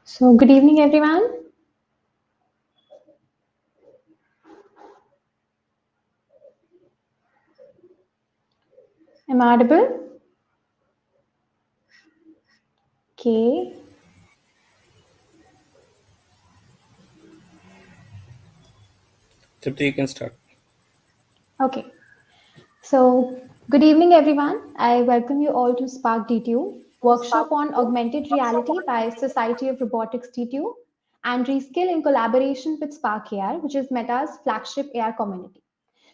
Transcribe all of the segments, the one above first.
So, good evening, everyone. Am I audible? Okay. Tripti, you can start. Okay. So, good evening, everyone. I welcome you all to Spark DTU, workshop on augmented reality by Society of Robotics DTU and Reskill in collaboration with Sparkyard, which is Meta's flagship AR community.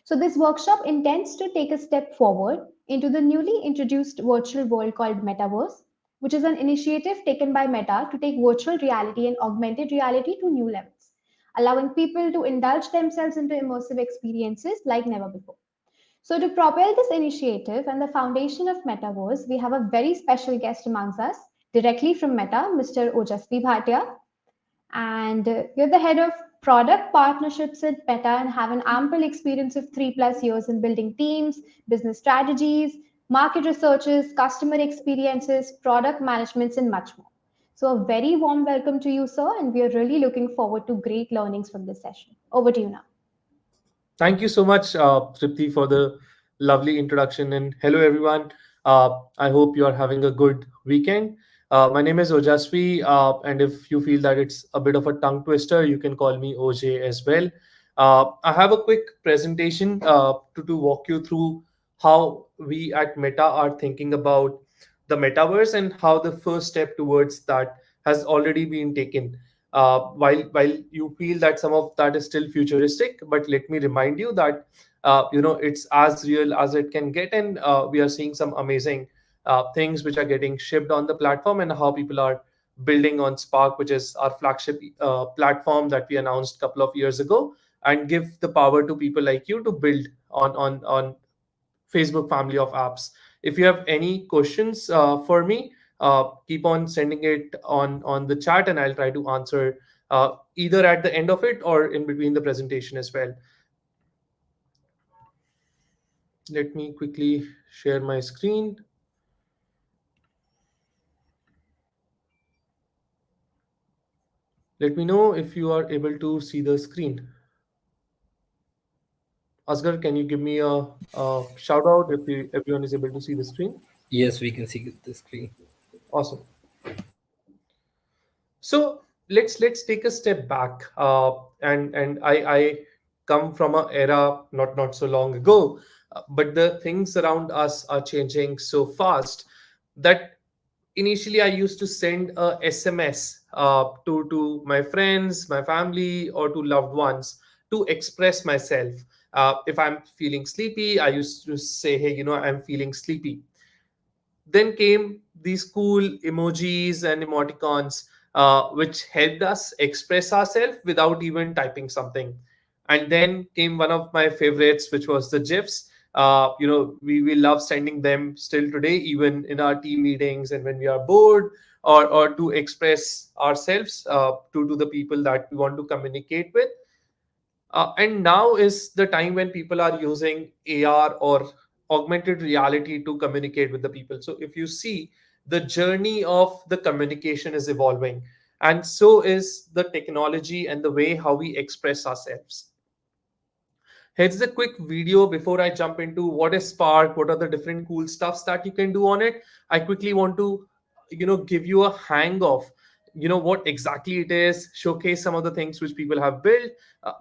So, this workshop intends to take a step forward into the newly introduced virtual world called Metaverse, which is an initiative taken by Meta to take virtual reality and augmented reality to new levels, allowing people to indulge themselves into immersive experiences like never before. So, to propel this initiative and the foundation of Metaverse, we have a very special guest amongst us, directly from Meta, Mr. Ojasvi Bhatia, and you're the head of product partnerships at Meta and have an ample experience of 3+ years in building teams, business strategies, market researches, customer experiences, product managements, and much more. So, a very warm welcome to you, sir, and we are really looking forward to great learnings from this session. Over to you now. Thank you so much, Tripti, for the lovely introduction. And hello, everyone. I hope you are having a good weekend. My name is Ojasvi, and if you feel that it's a bit of a tongue twister, you can call me OJ as well. I have a quick presentation to walk you through how we at Meta are thinking about the metaverse and how the first step towards that has already been taken. While you feel that some of that is still futuristic, but let me remind you that it's as real as it can get, and we are seeing some amazing things which are getting shipped on the platform, and how people are building on Spark, which is our flagship platform that we announced a couple of years ago, and give the power to people like you to build on Facebook family of apps. If you have any questions for me, keep on sending it on the chat, and I'll try to answer either at the end of it or in between the presentation as well. Let me quickly share my screen. Let me know if you are able to see the screen. Asgar, can you give me a shout out if everyone is able to see the screen? Yes, we can see the screen. Awesome. So let's take a step back, and I come from an era not so long ago, but the things around us are changing so fast that initially I used to send a SMS to my friends, my family, or to loved ones to express myself. If I'm feeling sleepy, I used to say, hey, I'm feeling sleepy. Then came these cool emojis and emoticons, which helped us express ourselves without even typing something. And then came one of my favorites, which was the GIFs. We love sending them still today, even in our team meetings and when we are bored, or to express ourselves to the people that we want to communicate with. And now is the time when people are using AR or augmented reality to communicate with the people. So if you see, the journey of the communication is evolving, and so is the technology and the way how we express ourselves. Here's a quick video before I jump into what is Spark, what are the different cool stuffs that you can do on it. I quickly want to, give you a hang of, what exactly it is, showcase some of the things which people have built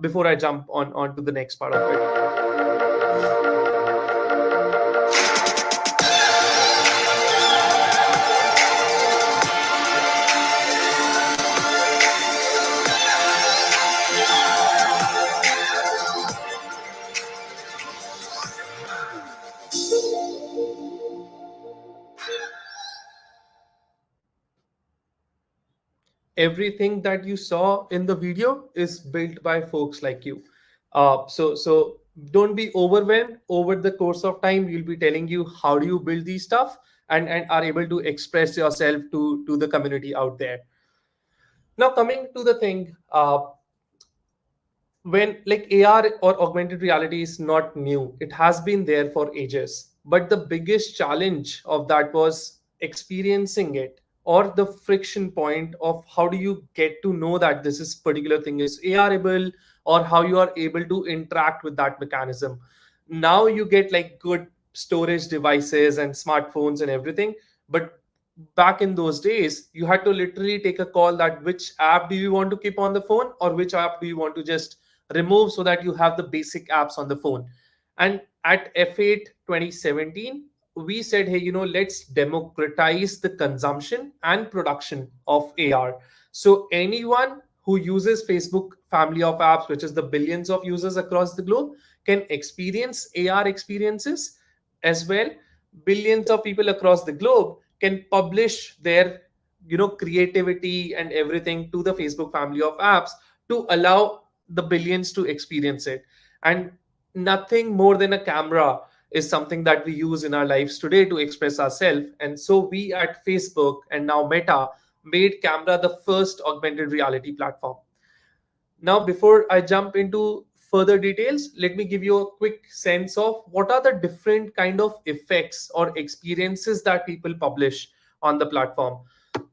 before I jump on to the next part of it. Everything that you saw in the video is built by folks like you. So don't be overwhelmed. Over the course of time, we'll be telling you how do you build these stuff, and are able to express yourself to the community out there. Now coming to the thing, when like AR or augmented reality is not new, it has been there for ages, but the biggest challenge of that was experiencing it or the friction point of how do you get to know that this is particular thing is ARable, or how you are able to interact with that mechanism. Now you get like good storage devices and smartphones and everything, but back in those days you had to literally take a call that which app do you want to keep on the phone, or which app do you want to just remove, so that you have the basic apps on the phone. And at F8 2017, we said, hey, let's democratize the consumption and production of AR. So anyone who uses Facebook family of apps, which is the billions of users across the globe, can experience AR experiences as well. Billions of people across the globe can publish their creativity and everything to the Facebook family of apps to allow the billions to experience it. And nothing more than a camera is something that we use in our lives today to express ourselves. And so we at Facebook and now Meta made camera the first augmented reality platform. Now, before I jump into further details, let me give you a quick sense of what are the different kind of effects or experiences that people publish on the platform.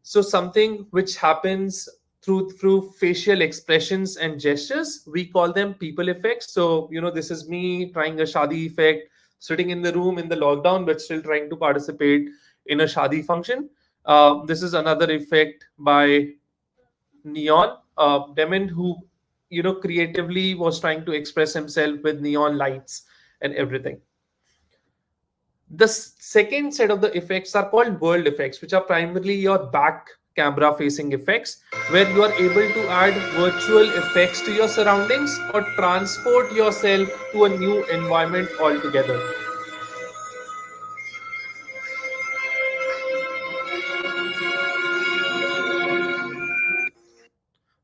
So something which happens through facial expressions and gestures, we call them people effects. So this is me trying a shadi effect, sitting in the room in the lockdown but still trying to participate in a shadi function. This is another effect by Neon Demon, who creatively was trying to express himself with neon lights and everything. The second set of the effects are called world effects, which are primarily your back camera facing effects, where you are able to add virtual effects to your surroundings or transport yourself to a new environment altogether.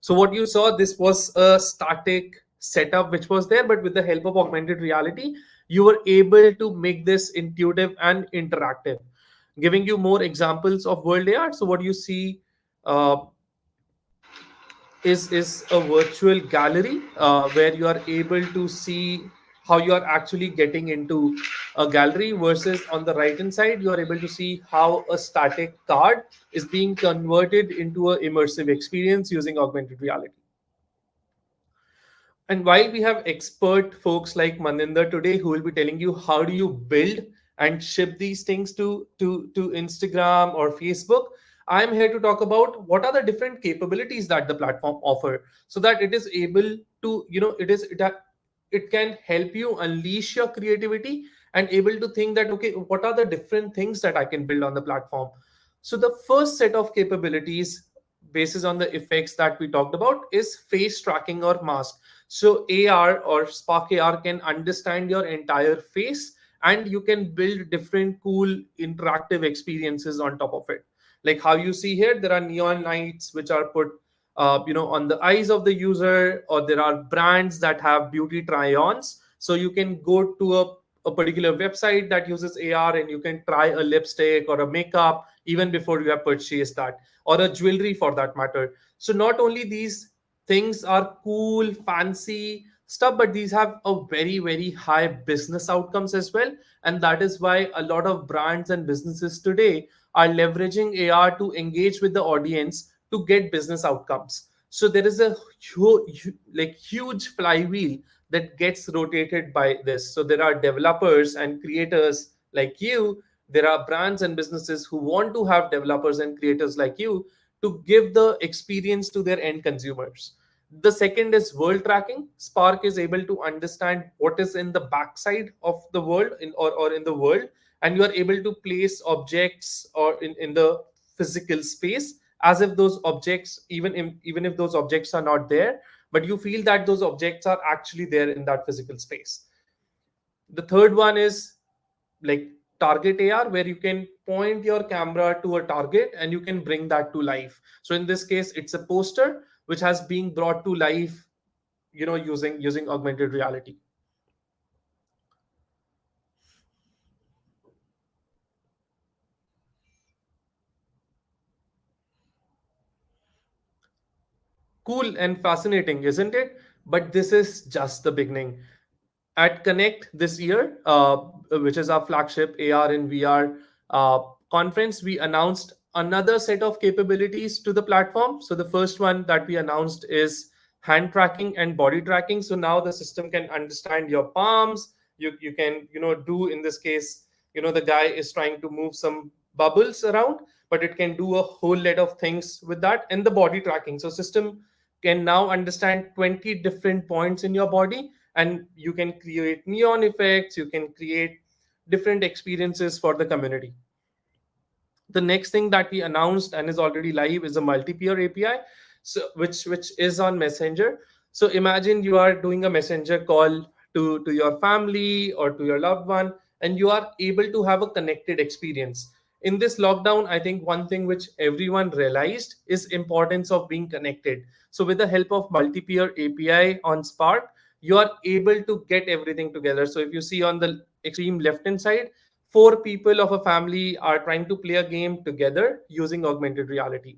So what you saw, this was a static setup which was there, but with the help of augmented reality, you were able to make this intuitive and interactive. Giving you more examples of world AR. So what you see uh, is a virtual gallery where you are able to see how you are actually getting into a gallery, versus on the right hand side you are able to see how a static card is being converted into an immersive experience using augmented reality. And while we have expert folks like Maninder today who will be telling you how do you build and ship these things to Instagram or Facebook, I'm here to talk about what are the different capabilities that the platform offer, so that it is able to, it can help you unleash your creativity and able to think that, okay, what are the different things that I can build on the platform. So the first set of capabilities basis on the effects that we talked about is face tracking or mask. So AR or Sparkyard can understand your entire face, and you can build different cool interactive experiences on top of it. Like how you see here, there are neon lights which are put on the eyes of the user, or there are brands that have beauty try-ons. So you can go to a particular website that uses AR and you can try a lipstick or a makeup even before you have purchased that, or a jewelry for that matter. So not only these things are cool, fancy stuff, but these have a very, very high business outcomes as well. And that is why a lot of brands and businesses today are leveraging AR to engage with the audience to get business outcomes. So there is a huge flywheel that gets rotated by this. So there are developers and creators like you. There are brands and businesses who want to have developers and creators like you to give the experience to their end consumers. The second is world tracking. Spark is able to understand what is in the backside of the world or in the world, and you are able to place objects or in the physical space as if those objects, even if those objects are not there, but you feel that those objects are actually there in that physical space. The third one is like target AR, where you can point your camera to a target and you can bring that to life. So in this case, it's a poster which has been brought to life, using augmented reality. Cool and fascinating, isn't it? But this is just the beginning. At Connect this year, which is our flagship AR and VR conference, we announced another set of capabilities to the platform. So the first one that we announced is hand tracking and body tracking. So now the system can understand your palms. You can, do, in this case, the guy is trying to move some bubbles around, but it can do a whole lot of things with that. And the body tracking, so system can now understand 20 different points in your body, and you can create neon effects, you can create different experiences for the community. The next thing that we announced and is already live is a multi-peer API, so which is on Messenger. So imagine you are doing a Messenger call to your family or to your loved one, and you are able to have a connected experience. In this lockdown, I think one thing which everyone realized is importance of being connected. So with the help of multi-peer API on Spark, you are able to get everything together. So if you see on the extreme left hand side, four people of a family are trying to play a game together using augmented reality.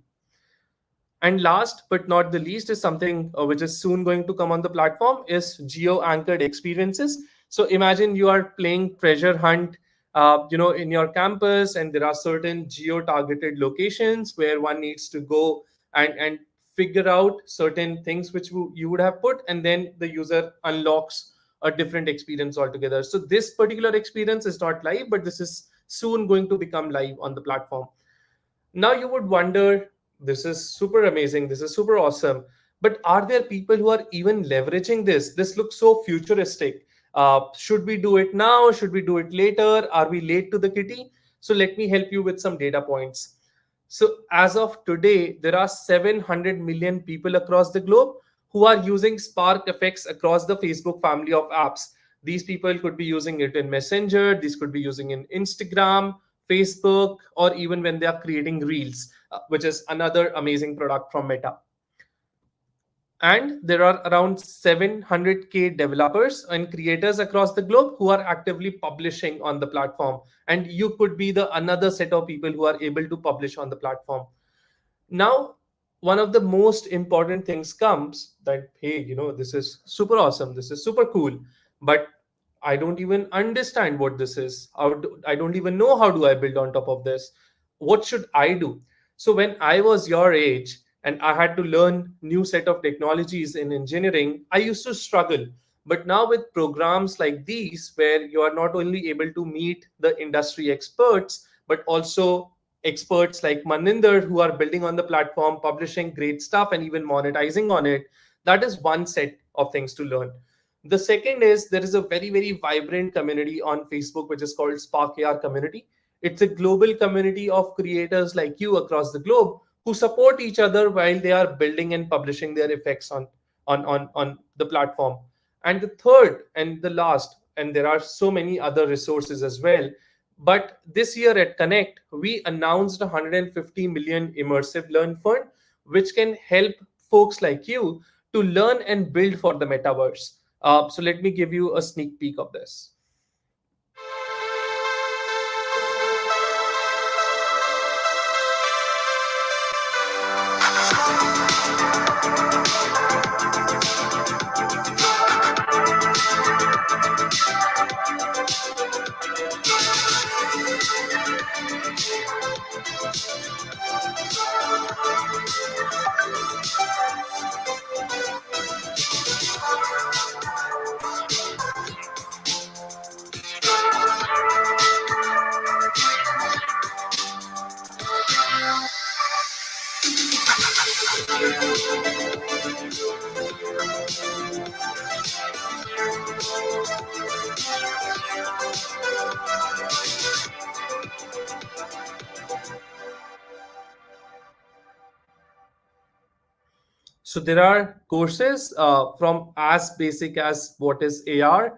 And last but not the least is something which is soon going to come on the platform is Geo Anchored Experiences. So imagine you are playing treasure hunt, in your campus, and there are certain geo targeted locations where one needs to go and figure out certain things which you would have put, and then the user unlocks a different experience altogether. So this particular experience is not live, but this is soon going to become live on the platform. Now you would wonder, this is super amazing, this is super awesome, but are there people who are even leveraging this? This looks so futuristic. Should we do it now? Should we do it later? Are we late to the kitty? So let me help you with some data points. So as of today, there are 700 million people across the globe who are using Spark effects across the Facebook family of apps. These people could be using it in Messenger, these could be using in Instagram, Facebook, or even when they are creating Reels, which is another amazing product from Meta. And there are around 700k developers and creators across the globe who are actively publishing on the platform. And you could be the another set of people who are able to publish on the platform. Now, one of the most important things comes that, hey, this is super awesome, this is super cool, but I don't even understand what this is. I don't even know how do I build on top of this. What should I do? So when I was your age and I had to learn new set of technologies in engineering, I used to struggle. But now with programs like these, where you are not only able to meet the industry experts, but also experts like Maninder who are building on the platform, publishing great stuff, and even monetizing on it, that is one set of things to learn. The second is there is a very, very vibrant community on Facebook, which is called Sparkyard community. It's a global community of creators like you across the globe who support each other while they are building and publishing their effects on the platform. And the third and the last, and there are so many other resources as well. But this year at Connect, we announced a 150 million immersive learn fund, which can help folks like you to learn and build for the metaverse. So let me give you a sneak peek of this. So there are courses from as basic as what is AR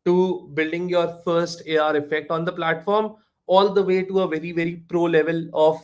to building your first AR effect on the platform, all the way to a very, very pro level of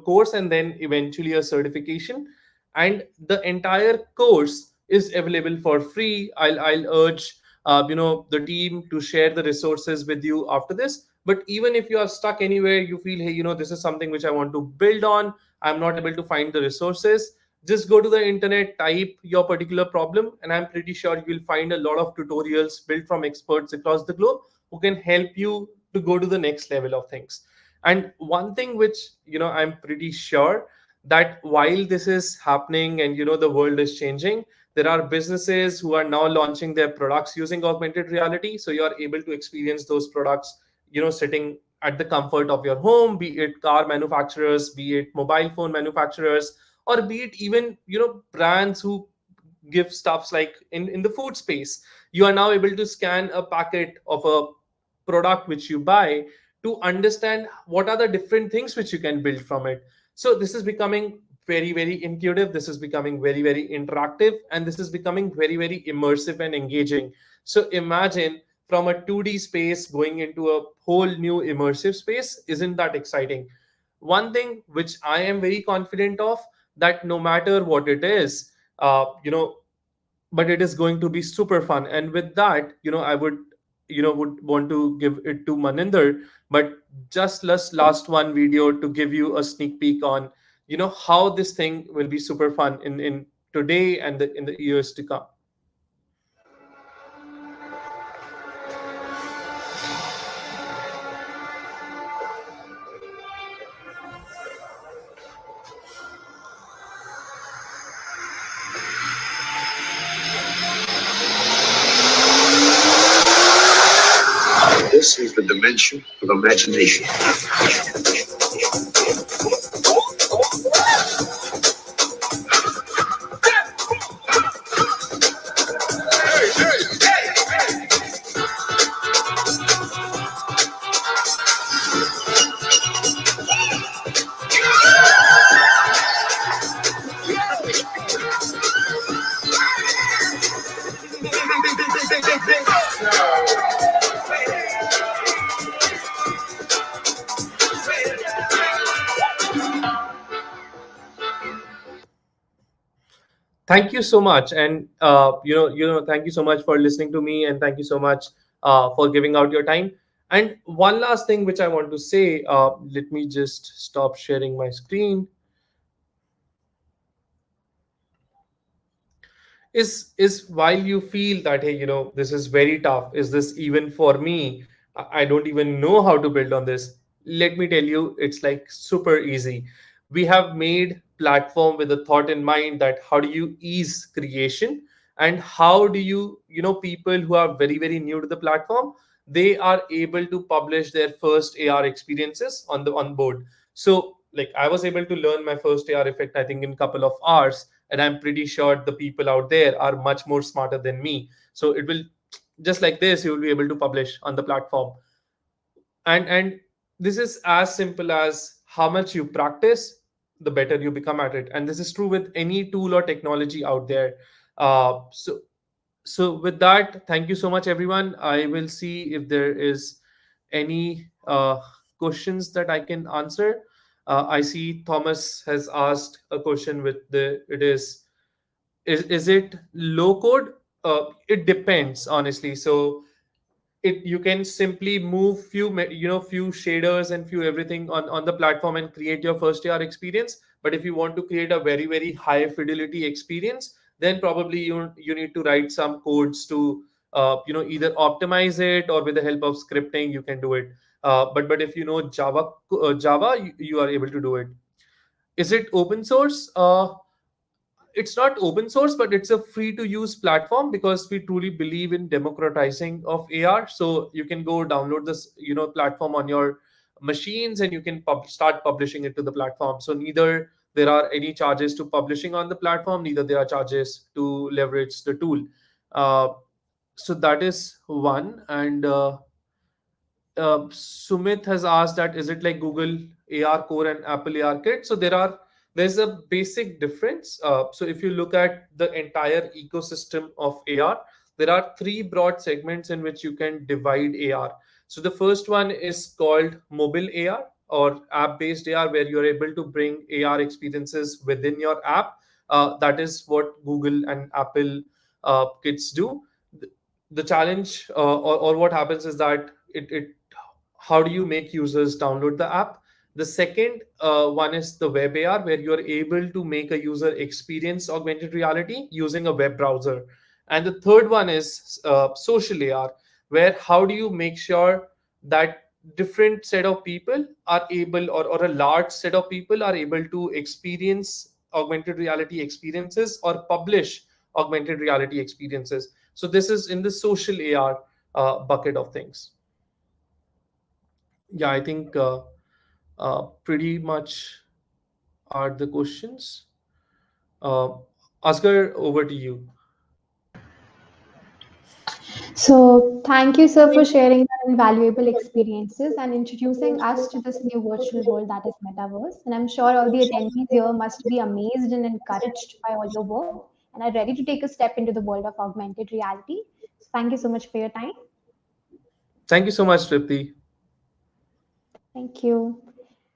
course, and then eventually a certification. And the entire course is available for free. I'll urge the team to share the resources with you after this. But even if you are stuck anywhere, you feel, hey, this is something which I want to build on, I'm not able to find the resources, just go to the internet, type your particular problem, and I'm pretty sure you will find a lot of tutorials built from experts across the globe who can help you to go to the next level of things. And one thing which, I'm pretty sure that while this is happening and the world is changing, there are businesses who are now launching their products using augmented reality, so you are able to experience those products sitting at the comfort of your home, be it car manufacturers, be it mobile phone manufacturers, or be it even brands who give stuffs like in the food space. You are now able to scan a packet of a product which you buy to understand what are the different things which you can build from it. So this is becoming very very intuitive, this is becoming very very interactive, and this is becoming very very immersive and engaging. So imagine from a 2D space going into a whole new immersive space. Isn't that exciting? One thing which I am very confident of, that no matter what it is, but it is going to be super fun. And with that, I would want to give it to Maninder, but just last one video to give you a sneak peek on how this thing will be super fun in today and in the years to come. This is the dimension of imagination. Thank you so much, and thank you so much for listening to me, and thank you so much for giving out your time. And one last thing which I want to say, let me just stop sharing my screen. Is while you feel that, hey, this is very tough, is this even for me? I don't even know how to build on this. Let me tell you, it's like super easy. We have made platform with a thought in mind, that how do you ease creation, and how do you, people who are very very new to the platform, they are able to publish their first AR experiences on board. So like, I was able to learn my first AR effect, I think, in couple of hours, and I'm pretty sure the people out there are much more smarter than me. So it will, just like this, you will be able to publish on the platform. And this is as simple as how much you practice, the better you become at it. And this is true with any tool or technology out there. So with that, thank you so much everyone. I will see if there is any questions that I can answer. I see Thomas has asked a question with the, it is it low code? It depends, honestly. So it, you can simply move few shaders and few everything on the platform and create your first AR experience. But if you want to create a very very high fidelity experience, then probably you need to write some codes to either optimize it, or with the help of scripting you can do it. But if you know Java, you are able to do it. Is it open source? It's not open source, but it's a free to use platform, because we truly believe in democratizing of AR. So you can go download this platform on your machines, and you can start publishing it to the platform. So neither there are any charges to publishing on the platform, neither there are charges to leverage the tool. uh, so that is one. And Sumit has asked that, is it like Google AR Core and Apple AR Kit? So there's a basic difference. So if you look at the entire ecosystem of AR, there are three broad segments in which you can divide AR. So the first one is called mobile AR, or app-based AR, where you're able to bring AR experiences within your app. That is what Google and Apple kits do. The challenge, or what happens is that it how do you make users download the app? The second one is the web AR, where you are able to make a user experience augmented reality using a web browser. And the third one is social AR, where how do you make sure that different set of people are able, or a large set of people are able to experience augmented reality experiences or publish augmented reality experiences. So this is in the social AR bucket of things. Yeah, I think pretty much are the questions. uh, Asghar, over to you. So, thank you, sir, for sharing your invaluable experiences and introducing us to this new virtual world that is Metaverse. And I'm sure all the attendees here must be amazed and encouraged by all your work and are ready to take a step into the world of augmented reality. So, thank you so much for your time. Thank you so much, Tripti. Thank you.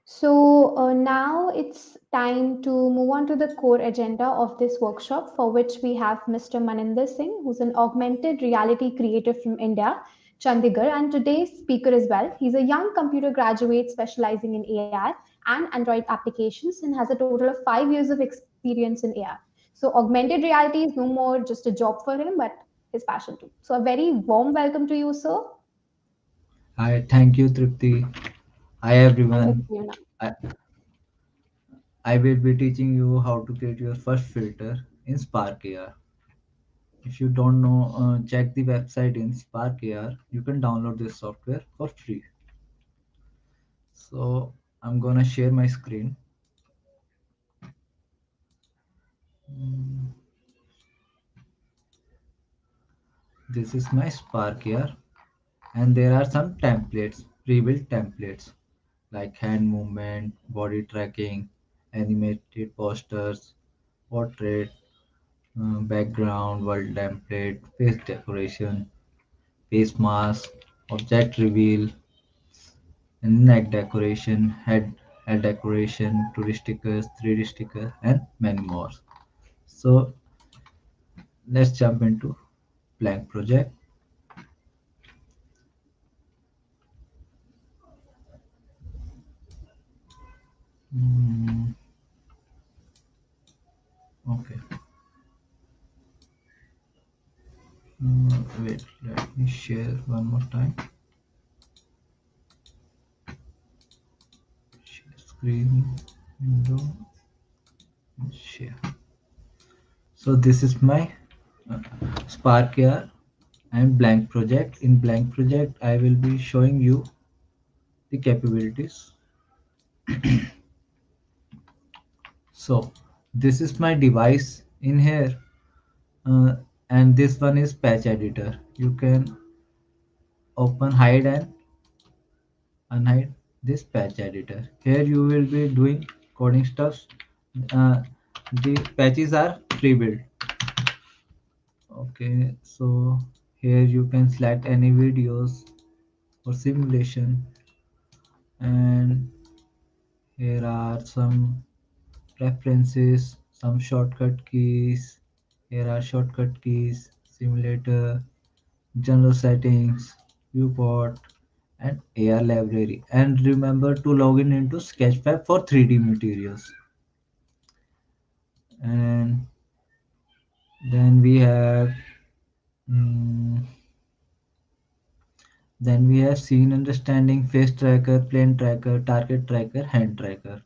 So now it's time to move on to the core agenda of this workshop, for which we have Mr. Maninder Singh, who's an augmented reality creator from India, Chandigarh, and today's speaker as well. He's a young computer graduate specializing in AI and Android applications and has a total of 5 years of experience in AI. So augmented reality is no more just a job for him, but his passion too. So a very warm welcome to you, sir. Hi, thank you, Tripti. Hi, And over everyone. to you now. I, I will be teaching you how to create your first filter in Sparkyard. If you don't know, check the website in Sparkyard. You can download this software for free. So I'm gonna share my screen. Mm, This is my Sparkyard, and there are some templates, pre-built templates like hand movement, body tracking, animated posters, portrait, background, world template, face decoration, face mask, object reveal, and neck decoration, head decoration, 2D stickers, 3D stickers, and many more. So let's jump into blank project. Mm, okay. Wait, let me share one more time. Share screen, window, and share. So this is my uh, Spark and blank project. In blank project, I will be showing you the capabilities. So this is my device in here, uh, and this one is patch editor. You can open, hide, and unhide this patch editor. Here you will be doing coding stuff. uh, the patches are pre-built. Okay, so here you can select any videos or simulation, and here are some preferences, some shortcut keys. Here are shortcut keys, simulator, general settings, viewport, and AR library. And remember to log in into Sketchfab for 3D materials. And then we have mm, then we have scene understanding, face tracker, plane tracker, target tracker, hand tracker.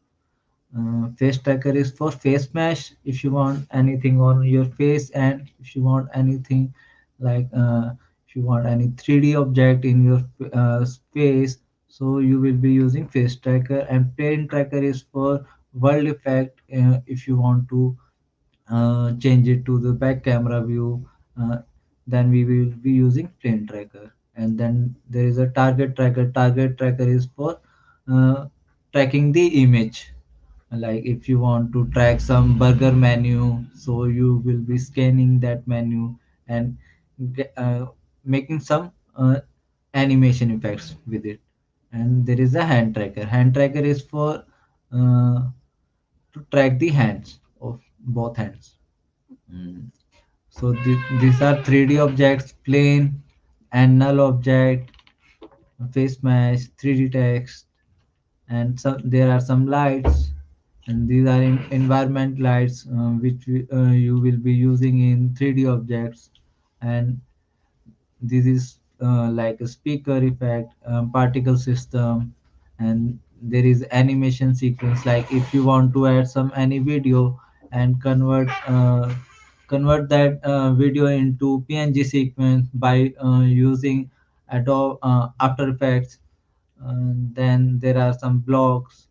Face tracker is for face mesh if you want anything on your face, and if you want anything like if you want any 3D object in your face, so you will be using face tracker. And plane tracker is for world effect, if you want to change it to the back camera view, then we will be using plane tracker. And then there is a target tracker. Target tracker is for tracking the image, like if you want to track some burger menu, so you will be scanning that menu and making some animation effects with it. And there is a hand tracker. Hand tracker is for uh, to track the hands of both hands. Mm. So these are 3D objects: plane and null object, face mesh, 3D text, and some, there are some lights, and these are environment lights, which you will be using in 3D objects. And this is like a speaker effect, particle system, and there is animation sequence. Like if you want to add some any video and convert that video into PNG sequence by using Adobe After Effects. Then there are some blocks,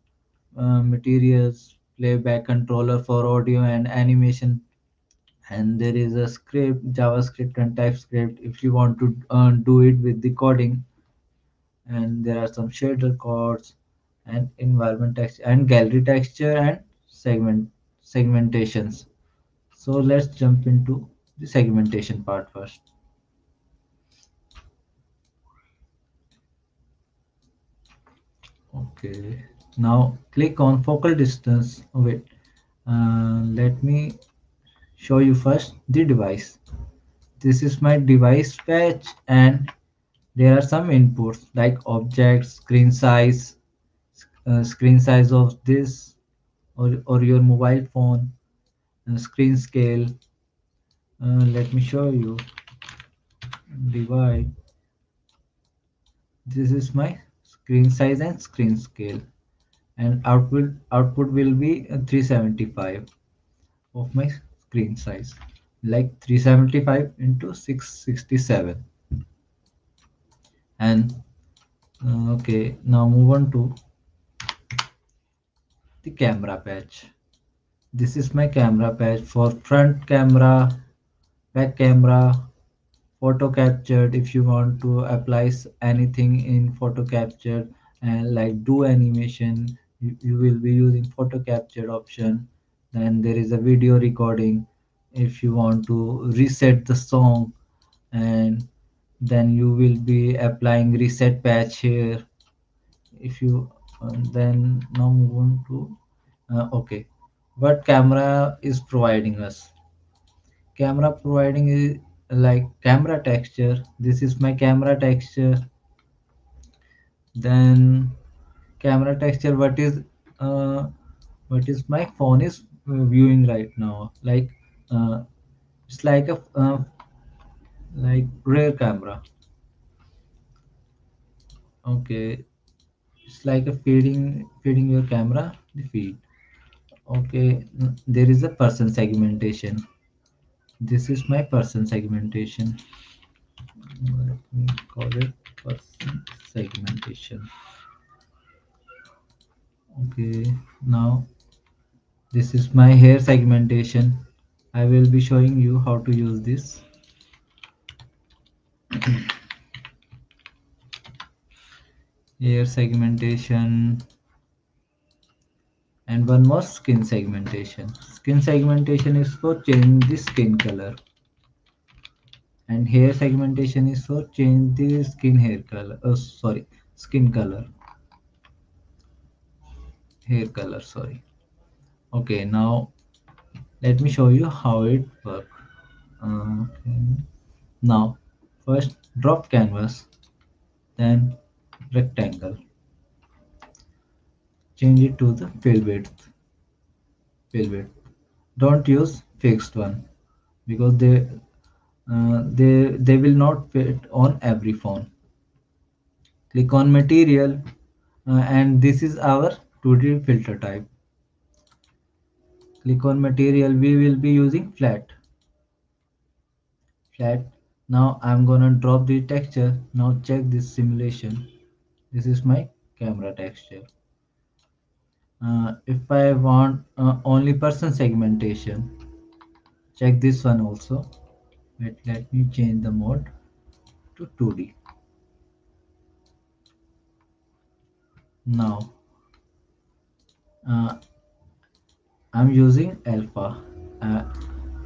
materials, playback controller for audio and animation, and there is a script, JavaScript and TypeScript if you want to do it with the coding. And there are some shader codes and environment text and gallery texture and segmentations. So let's jump into the segmentation part first. Okay, now click on focal distance. Wait, let me show you first the device. This is my device patch, and there are some inputs like objects, screen size of this or your mobile phone, screen scale. Let me show you. Divide. This is my screen size and screen scale, and output will be 375 of my screen size, like 375 into 667. And okay, now move on to the camera patch. This is my camera patch for front camera, back camera, photo captured. If you want to apply anything in photo captured and like do animation, you will be using photo captured option. Then there is a video recording. If you want to reset the song, and then you will be applying reset patch here. If you then now move on to okay, what camera is providing us. Camera providing is like camera texture. This is my camera texture. Then camera texture, what is my phone is viewing right now, like it's like a like rear camera. Okay, it's like a feeding your camera the feed. Okay, there is a person segmentation. This is my person segmentation. Let me call it person segmentation. Okay, now this is my hair segmentation. I will be showing you how to use this. Hair segmentation, and one more skin segmentation. Skin segmentation is for change the skin color, and hair segmentation is for change the hair color. Oh, sorry, skin color, hair color. Sorry. Okay, now let me show you how it works. Okay. Now, first drop canvas, then rectangle. Change it to the fill width. Fill width. Don't use fixed one because they will not fit on every phone. Click on material, and this is our 2D filter type. Click on material. We will be using flat. Now I'm gonna drop the texture. Now check this simulation. This is my camera texture. If I want only person segmentation, check this one also. Let me change the mode to 2D. Now uh, I'm using uh,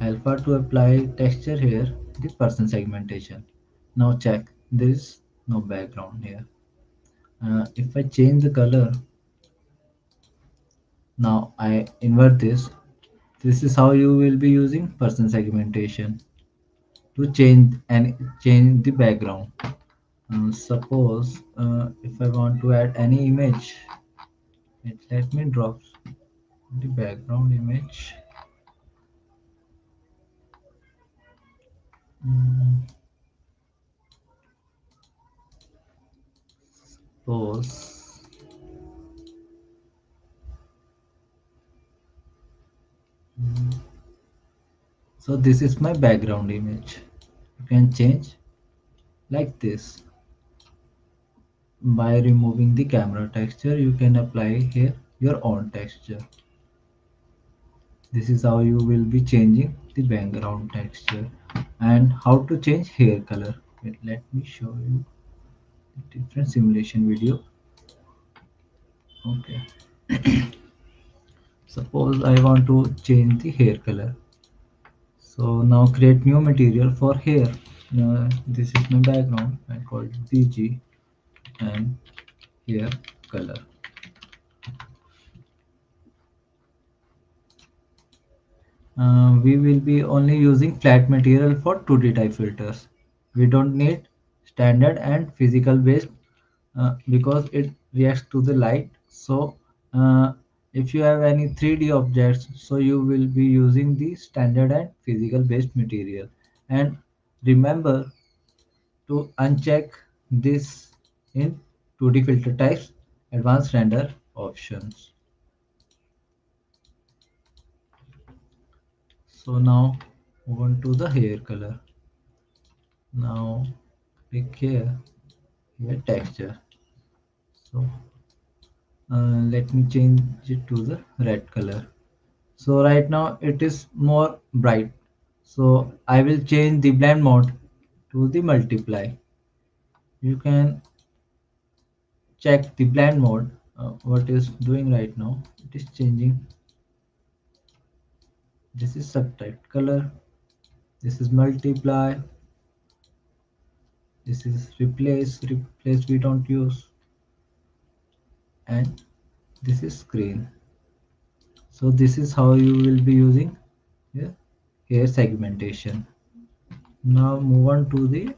alpha to apply texture here, the person segmentation. Now check, there is no background here. If I change the color, now I invert this. This is how you will be using person segmentation to change the background. Suppose if I want to add any image, let me drop the background image. Mm, Suppose so this is my background image. You can change like this. By removing the camera texture, you can apply here your own texture. This is how you will be changing the background texture. And how to change hair color. Wait, let me show you a different simulation video. Okay, suppose I want to change the hair color. So now create new material for hair. This is my background. I call it BG and hair color. We will be only using flat material for 2D type filters. We don't need standard and physical based because it reacts to the light. So if you have any 3D objects, so you will be using the standard and physical based material. And remember to uncheck this in 2D filter types advanced render options. So now move on to the hair color. Now click here texture. So let me change it to the red color. So right now it is more bright. So I will change the blend mode to the multiply. You can check the blend mode what is doing right now. It is changing. This is subtract color. This is multiply. This is replace we don't use, and this is screen. So this is how you will be using here hair segmentation. Now move on to the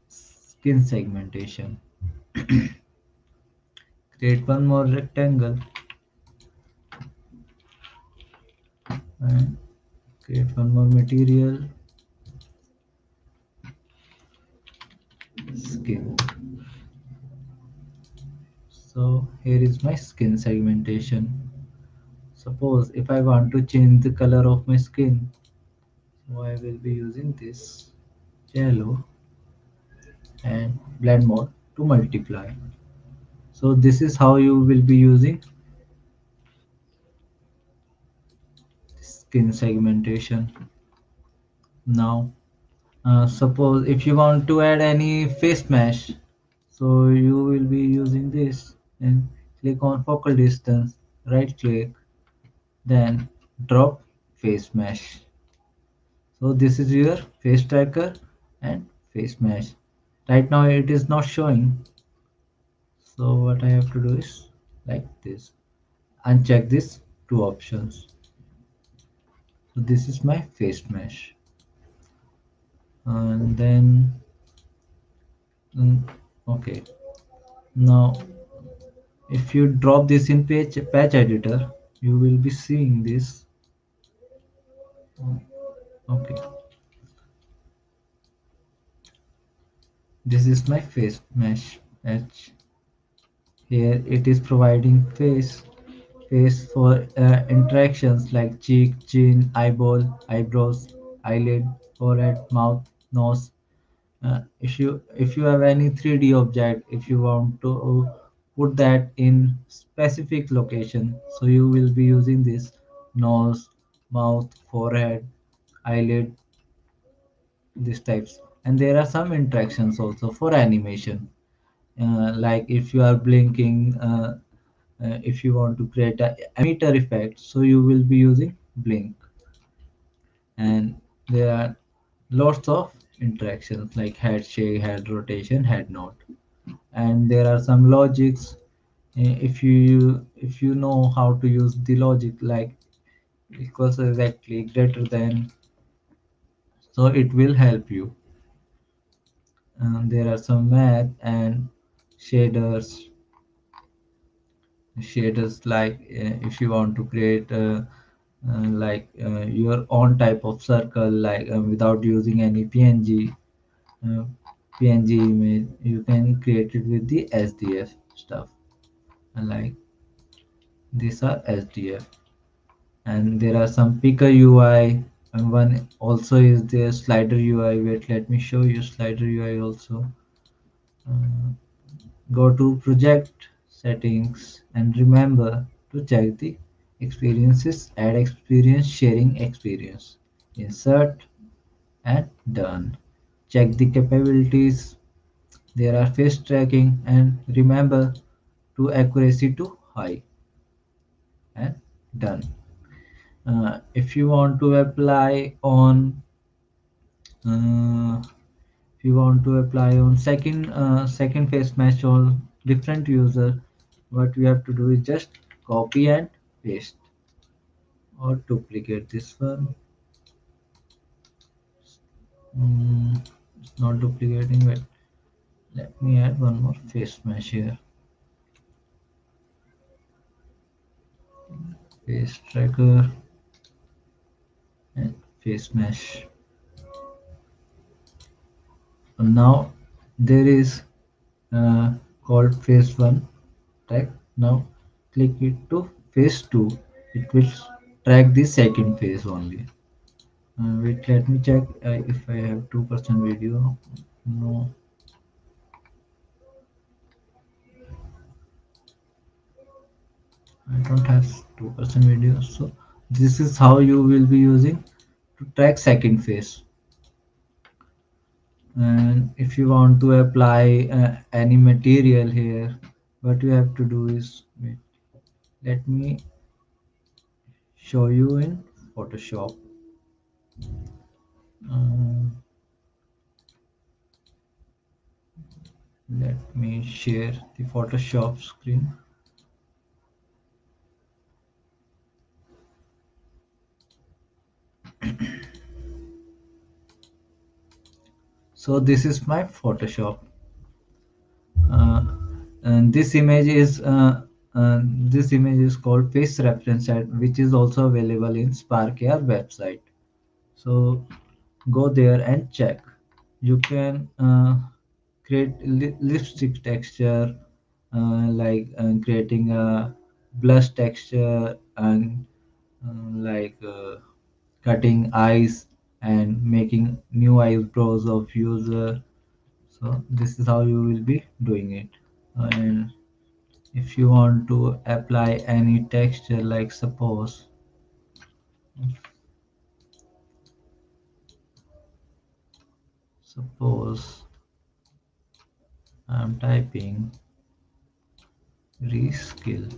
skin segmentation. Create one more rectangle and create one more material, skin. So here is my skin segmentation. Suppose if I want to change the color of my skin, so I will be using this yellow and blend mode to multiply. So this is how you will be using skin segmentation. Now suppose if you want to add any face mesh, so you will be using this and click on focal distance, right click, then drop face mesh. So this is your face tracker and face mesh. Right now it is not showing. So what I have to do is like this. Uncheck these two options. So this is my face mesh. And then mm, okay. Now if you drop this in patch editor, you will be seeing this. Okay, this is my face mesh patch. Here it is providing face for interactions like cheek, chin, eyeball, eyebrows, eyelid, forehead, mouth, nose. If you have any 3D object, if you want to put that in specific location, so you will be using this nose, mouth, forehead, eyelid, these types. And there are some interactions also for animation, like if you are blinking, if you want to create a emitter effect, so you will be using blink. And there are lots of interactions like head shake, head rotation, head nod. And there are some logics. If you know how to use the logic like equals exactly greater than, so it will help you. There are some math and shaders. Shaders like if you want to create your own type of circle like without using any png, uh, PNG image, you can create it with the SDF stuff. And like these are SDF, and there are some picker UI, and one also is there slider UI. Wait, let me show you slider UI also. Uh, Go to project settings and remember to check the experiences, add experience, sharing experience, insert and done. Check the capabilities. There are face tracking and remember to accuracy to high and done. If you want to apply on uh, if you want to apply on second face match on different user, what we have to do is just copy and paste or duplicate this one. It's not duplicating, but let me add one more face mesh here. Face tracker and face mesh. Now there is uh, called phase 1 track. Now click it to phase 2. It will track the second phase only. Wait, let me check if I have 2% video. No, I don't have 2% video. So this is how you will be using to track second phase. And if you want to apply any material here, what you have to do is wait, let me show you in Photoshop. Uh, Let me share the Photoshop screen. So this is my Photoshop. Uh, and this image is called face reference set, which is also available in Sparkyard website. So go there and check. You can create lipstick texture, creating a blush texture and cutting eyes and making new eyebrows of user. So this is how you will be doing it. And if you want to apply any texture, like suppose I'm typing reskill,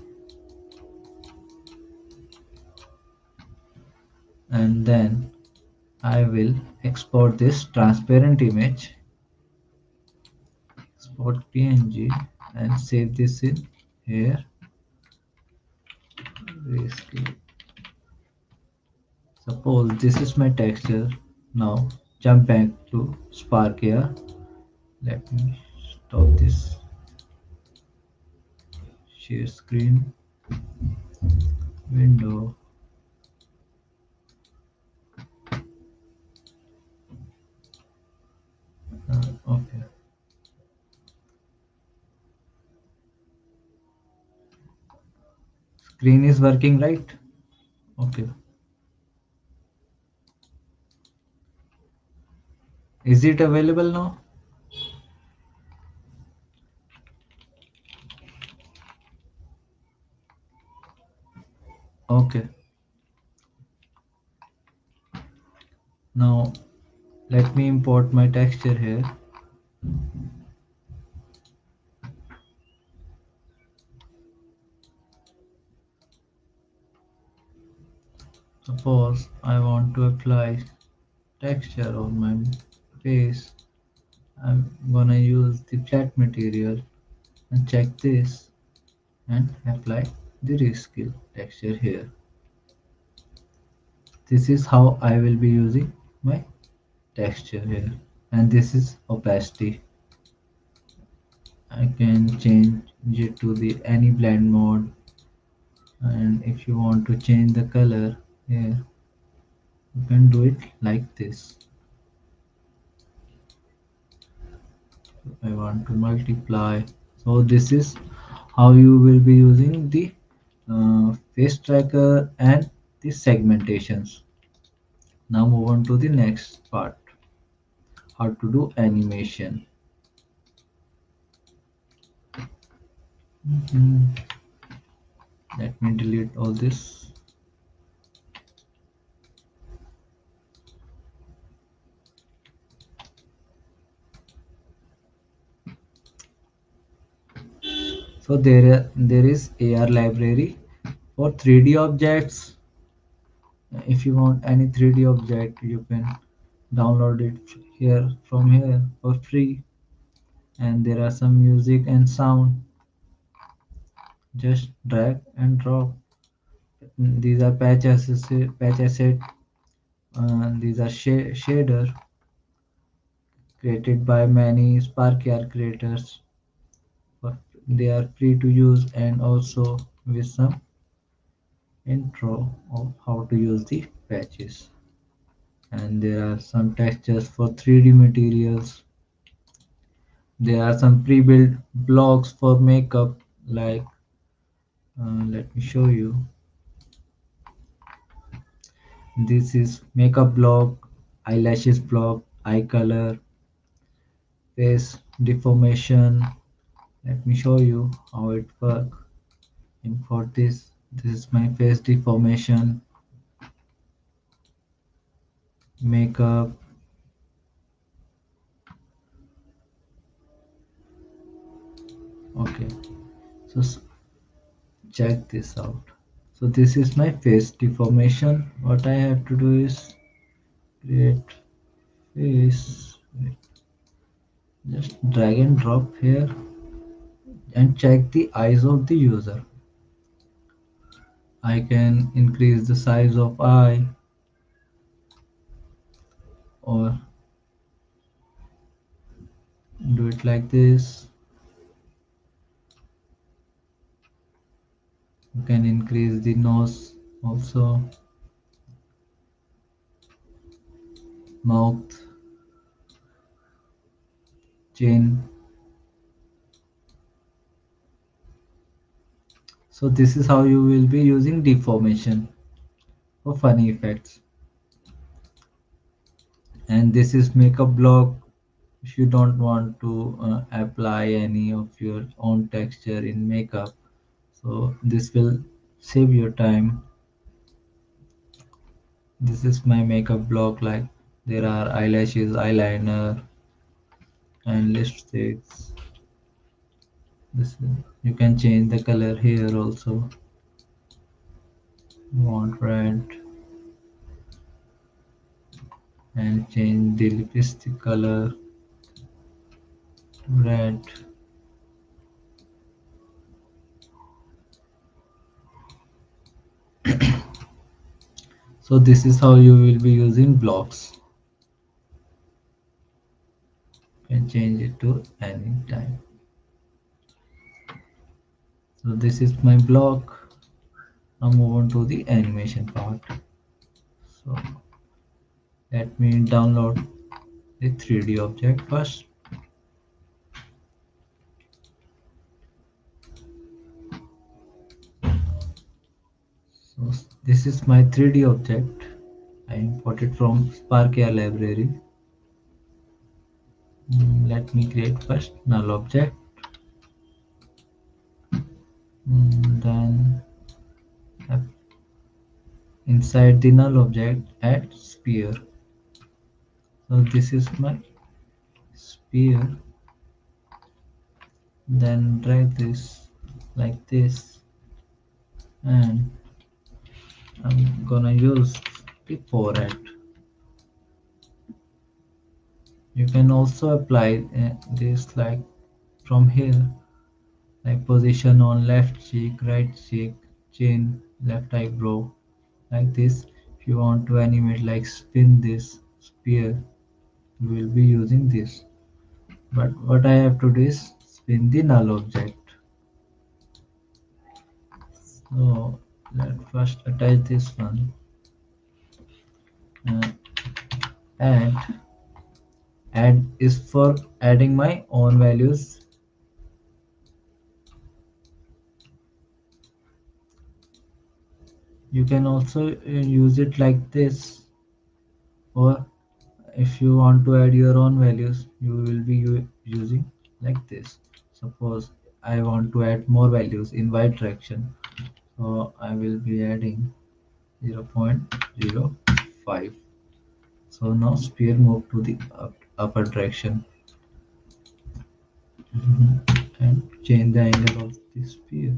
and then I will export this transparent image, export PNG, and save this in here. Reskill. Suppose this is my texture. Now jump back to Spark here. Let me stop this share screen window. Okay, screen is working right. Okay, is it available now? Okay, now let me import my texture here. Suppose I want to apply texture on my face. I'm gonna use the flat material and check this and apply the reskill texture here. This is how I will be using my texture here, and this is opacity. I can change it to the any blend mode, and if you want to change the color here, you can do it like this. I want to multiply. So this is how you will be using the face tracker and the segmentations. Now move on to the next part, how to do animation. Mhm. Let me delete all this. So there is AR library for 3D objects. If you want any 3D object, you can download it here from here for free. And there are some music and sound. Just drag and drop. These are patch asset. These are shader created by many Sparkyard creators. But they are free to use, and also with some intro of how to use the patches. And there are some textures for 3D materials. There are some pre-built blocks for makeup, like let me show you. This is makeup block, eyelashes block, eye color, face deformation. Let me show you how it works. And for this is my face deformation, makeup. Okay, so check this out. So this is my face deformation. What I have to do is create face. Just drag and drop here and check the eyes of the user. I can increase the size of eye, or do it like this. You can increase the nose also, mouth, chin. So this is how you will be using deformation for funny effects. And this is makeup block. If you don't want to apply any of your own texture in makeup, so this will save your time. This is my makeup block, like there are eyelashes, eyeliner, and lipsticks. This you can change the color here also. Want red, and change the lipstick color to red. So this is how you will be using blocks. You can change it to any time. So this is my block. Now move on to the animation part. So let me download the 3D object first. So this is my 3D object. I imported from Sparkyard library. Let me create first null object. Then inside the null object add sphere. So this is my sphere. Then drag this like this, and I'm gonna use the forehead. You can also apply this like from here, like position on left cheek, right cheek, chin, left eyebrow, like this. If you want to animate, like spin this spear, you will be using this. But what I have to do is spin the null object. So let's first attach this one, uh, add Add is for adding my own values. You can also use it like this, or if you want to add your own values, you will be using like this. Suppose I want to add more values in y direction, so I will be adding 0.05. So now sphere move to the upper direction. And change the angle of the sphere.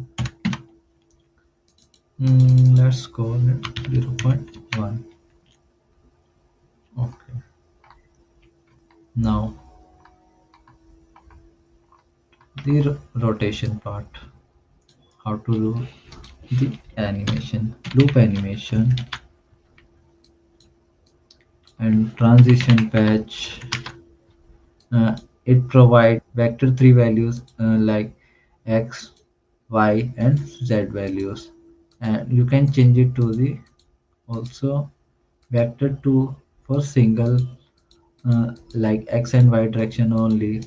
Let's go 0.1. Okay. Now the rotation part. How to do the animation, loop animation, and transition patch. It provides vector 3 values like x, y, and z values, and you can change it to the also vector 2 for single like x and y direction only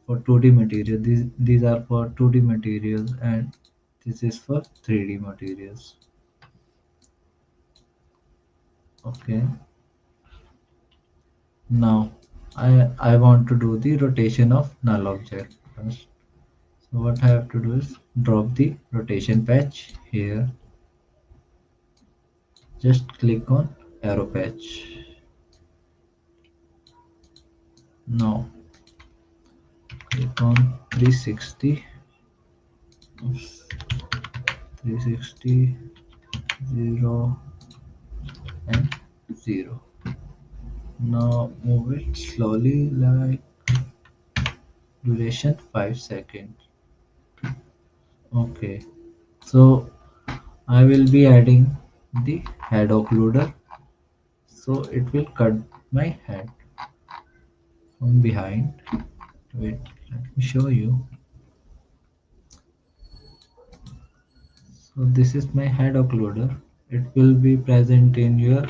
for 2D material. These are for 2D materials, and this is for 3D materials. Okay. Now I want to do the rotation of null object first. So what I have to do is drop the rotation patch here. Just click on arrow patch. Now click on 360, 360, 0, and 0. Now move it slowly, like duration 5 seconds. Okay, so I will be adding the head occluder, so it will cut my head from behind. Wait, let me show you. So this is my head occluder. It will be present in your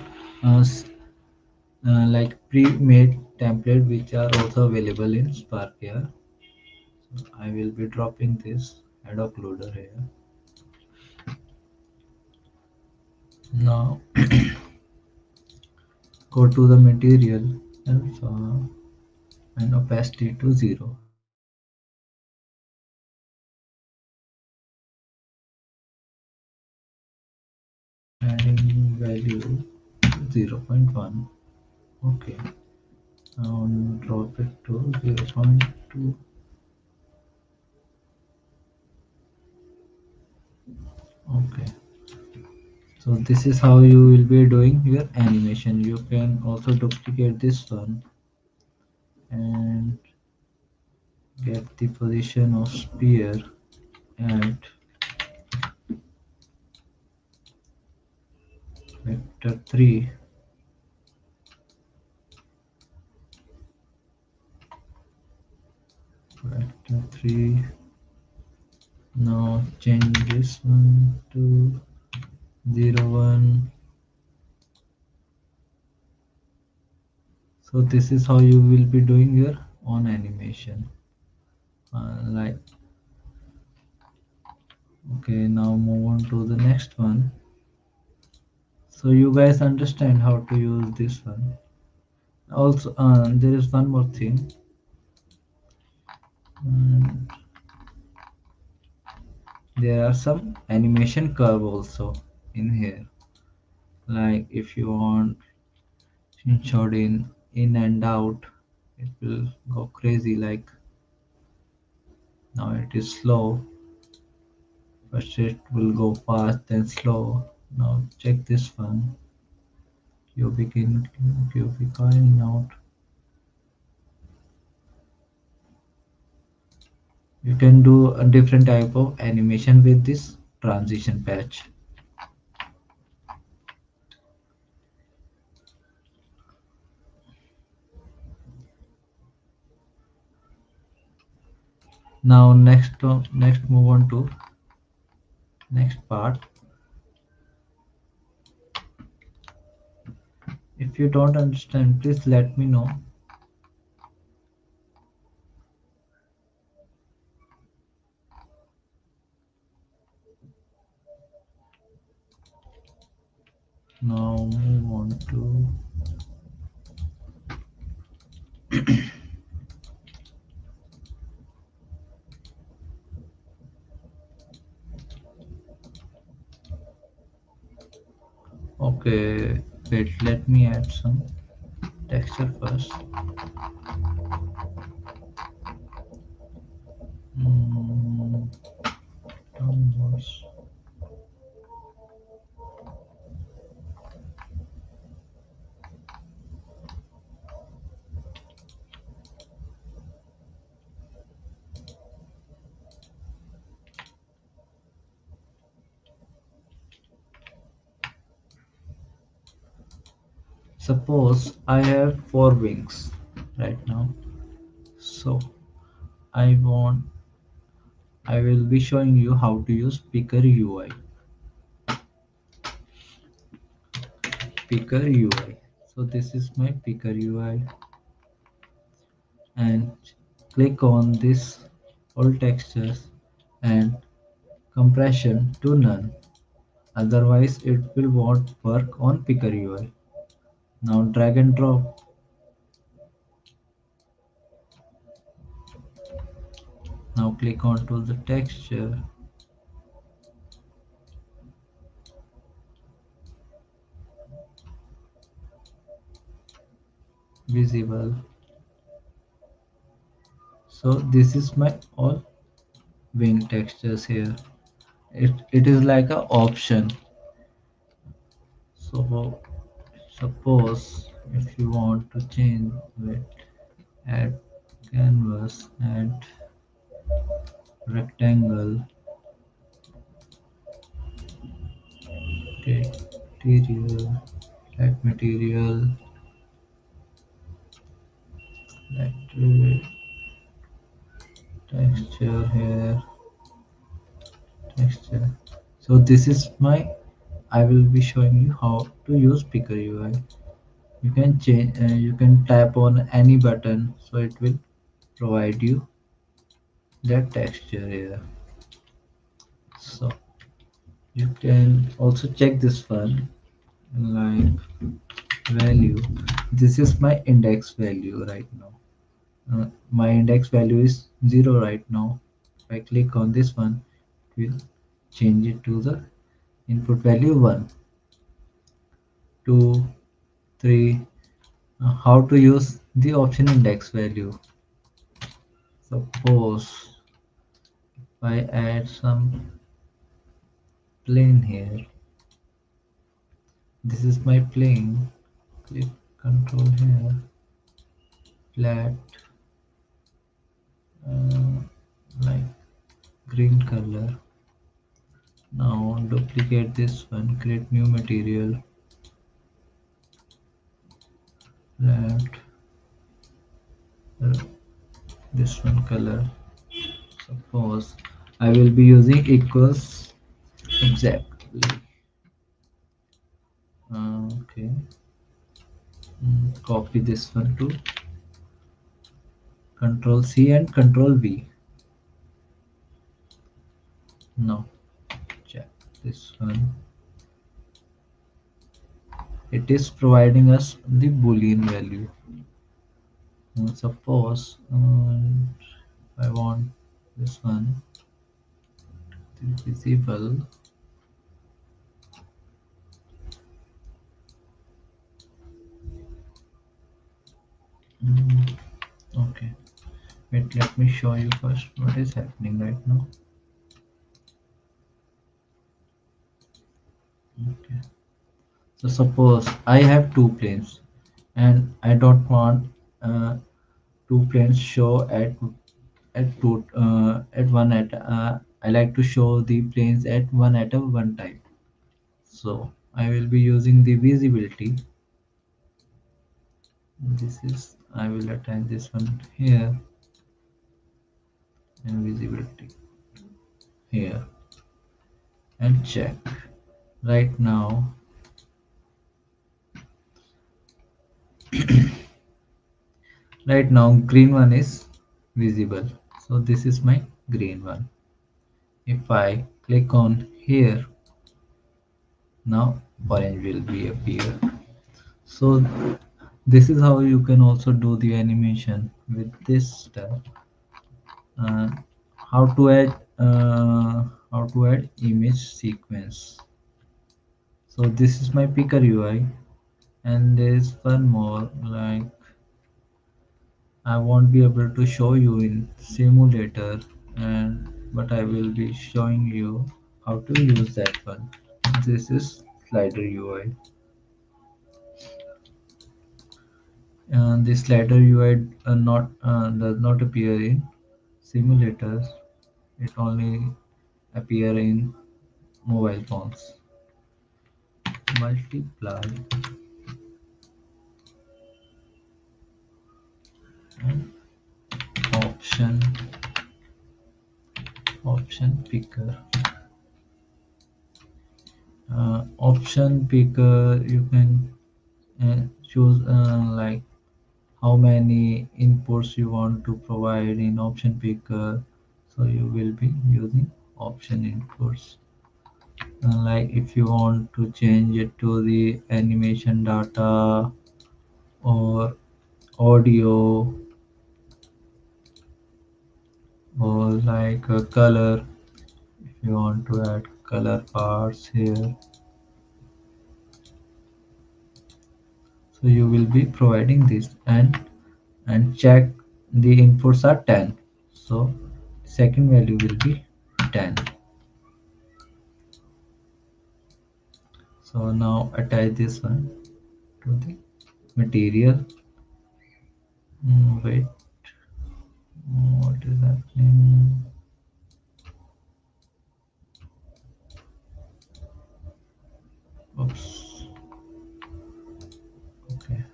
like pre-made template, which are also available in Sparkyard. So I will be dropping this head occluder here. Now go to the material alpha and opacity to 0. Adding value 0.1. Okay, now drop it to 0.2. Okay, so this is how you will be doing your animation. You can also duplicate this one and get the position of spear at vector 3. Vector 3. Now change this one to 0, 1. So this is how you will be doing your own animation. Like, okay, now move on to the next one. So you guys understand how to use this one. Also, there is one more thing. And there are some animation curve also in here. Like if you want shot in and out, it will go crazy. Like now it is slow. First it will go fast, then slow. Now check this one. Cubic in, cubic out. You can do a different type of animation with this transition patch. Now next move on to next part. If you don't understand, please let me know. Now move on to okay, wait, let me add some texture first. Mm, downwards. Suppose I have 4 wings right now, so I will be showing you how to use Picker UI. Picker UI. So this is my Picker UI, and click on this all textures and compression to none. Otherwise, it will won't work on Picker UI. Now drag and drop. Now click onto the texture, visible. So this is my all wing textures here. It is like a option. So suppose if you want to change it, add canvas, add rectangle, take material, like material, like texture here, texture. So this is my, I will be showing you how to use Picker UI. You can change, you can tap on any button, so it will provide you that texture here. So you can also check this one, like value. This is my index value right now. My index value is 0 right now. If I click on this one, it will change it to the input value 1, 2, 3. How to use the option index value? Suppose if I add some plane here, this is my plane. Click control here, flat, uh, like green color. Now duplicate this one, create new material, flat, uh, this one color. Suppose I will be using equals exactly. Okay. Copy this one to Control C and Control V. Now check this one. It is providing us the Boolean value. Suppose I want this one to be visible. Okay, wait, let me show you first what is happening right now. Okay, so suppose I have 2 planes and I don't want uh, 2 planes show at one at I like to show the planes at one time. So I will be using the visibility. This is, I will attach this one here and visibility here and check. Right now Right now green one is visible, so this is my green one. If I click on here, now orange will be appear. So this is how you can also do the animation with this step. uh, how to add image sequence. So this is my picker UI, and there's one more, like I won't be able to show you in simulator, and but I will be showing you how to use that one. This is slider UI, and this slider UI not does not appear in simulators. It only appear in mobile phones. Multiply and option picker. Option picker, you can choose like how many inputs you want to provide in option picker. So you will be using option inputs. Like if you want to change it to the animation data or audio or like a color, if you want to add color parts here, so you will be providing this, and check the inputs are 10, so second value will be 10. So now attach this one to the material. Wait, what is happening? Oops. Okay,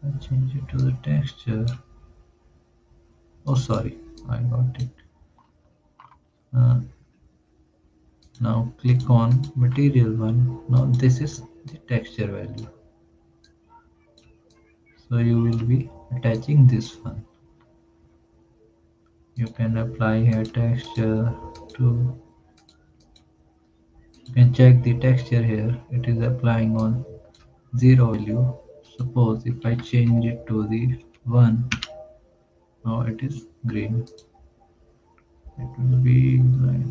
I change it to the texture. Oh sorry, I got it. uh, Now click on material one. Now this is the texture value, so you will be attaching this one. You can apply here texture to, you can check the texture here, it is applying on 0 value. Suppose if I change it to the 1, now it is green. It will be like,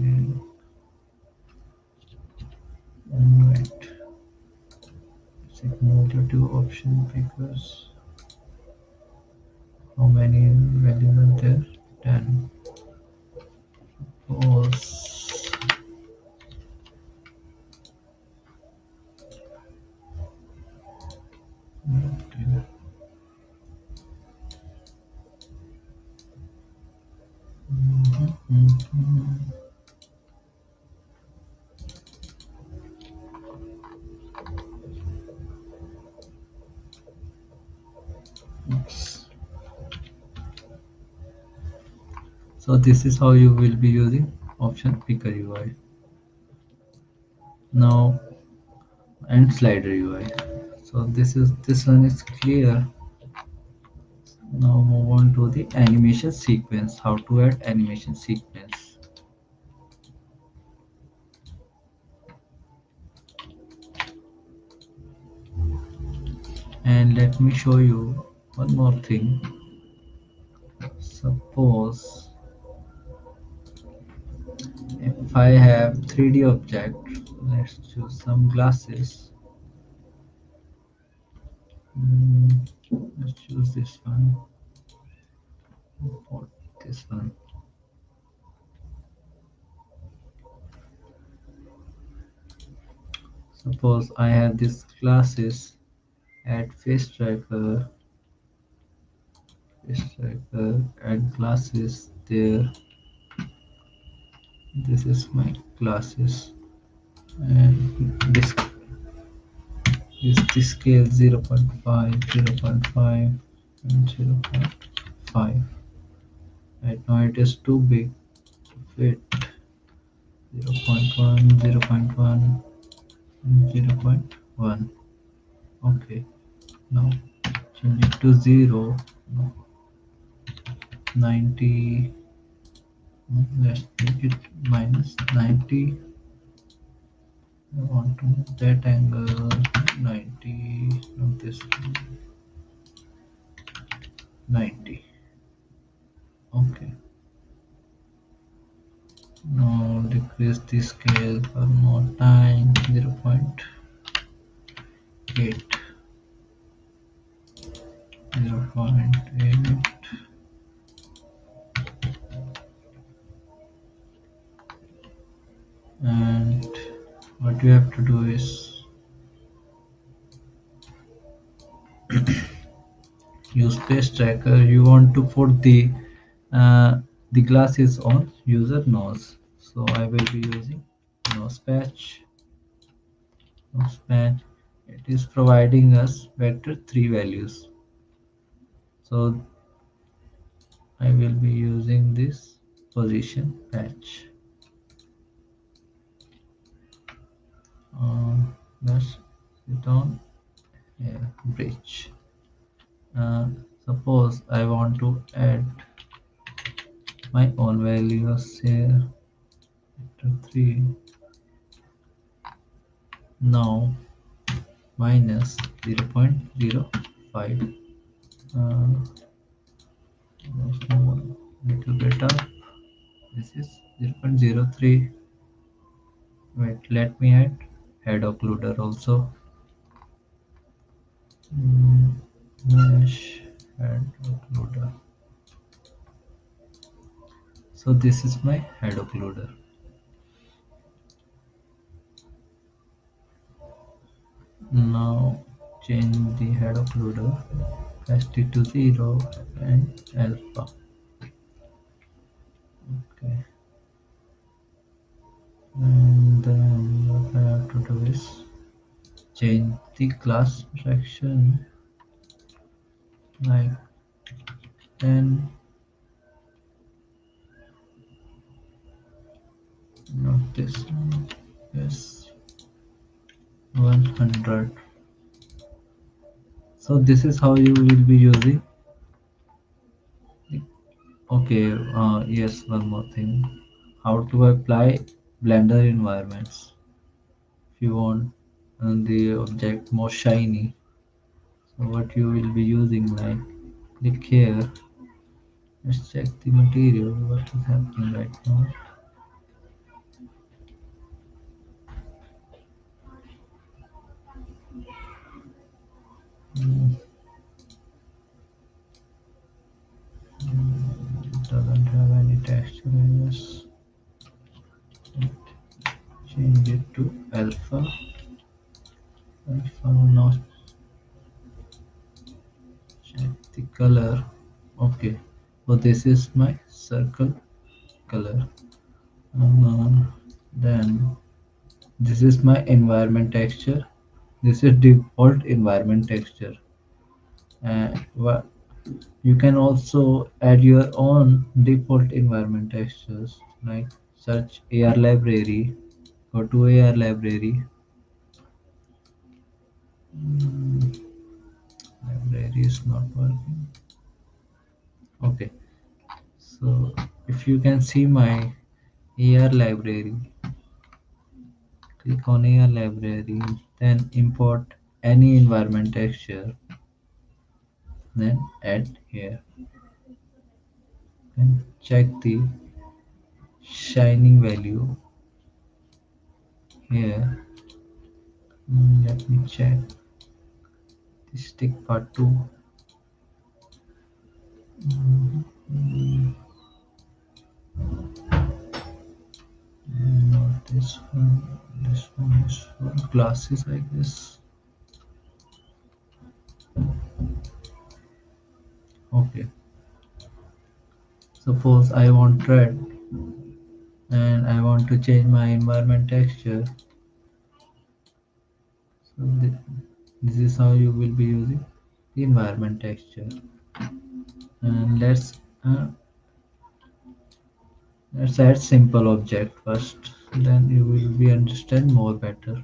right, similar to option because how many values are there? 10. Suppose okay. Mhm. Oops. So this is how you will be using option picker UI. Now and slider UI. So this one is clear. Now move on to the animation sequence. How to add animation sequence. And let me show you one more thing. Suppose if I have 3D object, let's choose some glasses. Let's choose this one. Import this one. Suppose I have this glasses, add face tracker, add glasses there. This is my glasses, and this is the scale 0 0.5, 0 0.5, and 0 0.5. Right now it is too big to fit. 0 0.1, 0 0.1, and 0 0.1. Okay, now change it to 0, 90. Let's make it minus 90. I want to move that angle 90, not this one, 90. Okay. Now decrease the scale one more time, 0.8, 0.8. And what you have to do is use space tracker. You want to put the glasses on user nose, so I will be using nose patch. Nose patch, it is providing us vector 3 values, so I will be using this position patch. Let's sit on here, bridge. Suppose I want to add my own values here, vector 3. Now minus 0.05. Let's move a little bit up. This is 0.03. Wait, let me add head occluder also. Mesh head occluder. So this is my head occluder. Now change the head occluder, cast it to 0 and alpha. Okay. And then what I have to do is change the class section like 10, not this one, yes, 100. So this is how you will be using. Okay, yes, one more thing. How to apply Blender environments. If you want the object more shiny, so what you will be using, like click here. Let's check the material. What is happening right now? Mm, it doesn't have any texture in this. Change it to alpha. Alpha now. Check the color. Okay, so this is my circle color. Then this is my environment texture. This is default environment texture. And you can also add your own default environment textures, like search AR library. Go to AR library. Mm, Library is not working. Okay, so if you can see my AR library, click on AR library, then import any environment texture, then add here, and check the shining value here. Let me check the stick part 2. Not this one. This one is for glasses, I guess. Okay. Suppose I want red and I want to change my environment texture. So this is how you will be using the environment texture. And let's add simple object first. Then you will be understand more better.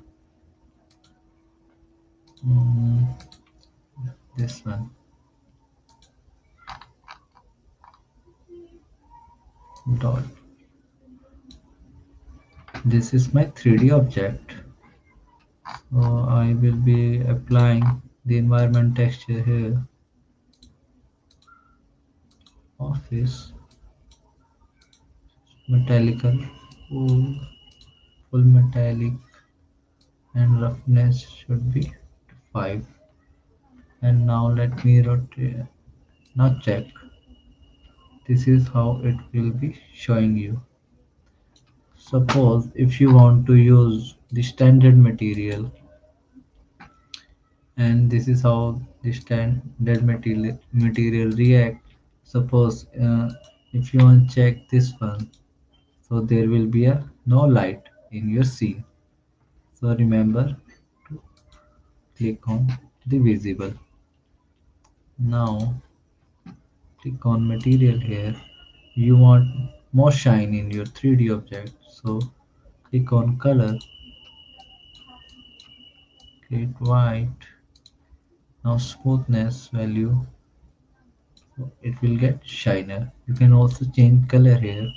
Mm, this one. dot. This is my 3D object. So I will be applying the environment texture here. Office metallical, full metallic, and roughness should be 5. And now let me rotate. Now check. This is how it will be showing you. Suppose if you want to use the standard material, and this is how the standard material react. Suppose if you want to check this one, so there will be a no light in your scene. So remember to click on the visible. Now click on material here. You want more shine in your 3D object, so click on color, create white. Now smoothness value, so it will get shiner. You can also change color here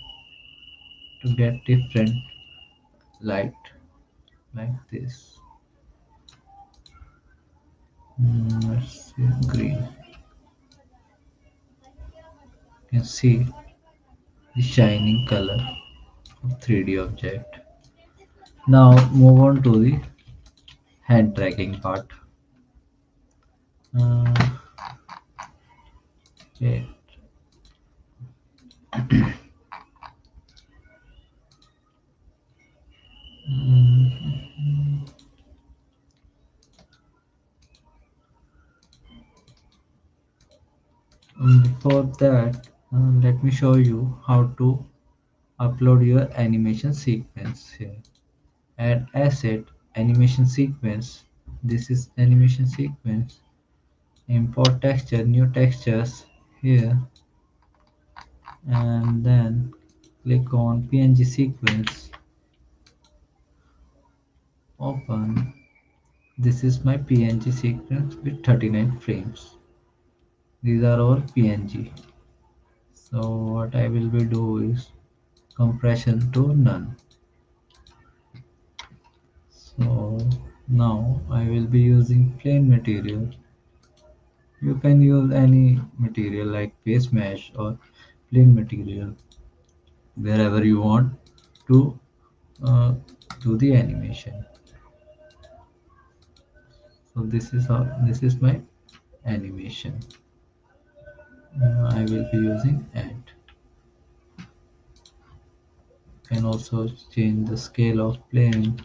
to get different light like this. Let's see green. You can see the shining color of 3D object. Now move on to the hand tracking part. Uh, okay. Mm, Before that, let me show you how to upload your animation sequence here. Add asset animation sequence. This is animation sequence. Import texture, new textures here, and then click on PNG sequence. Open. This is my PNG sequence with 39 frames. These are all PNG. So what I will be do is compression to none. So now I will be using plain material. You can use any material like face mesh or plain material wherever you want to uh, do the animation. So this is my animation. I will be using add. You can also change the scale of plane.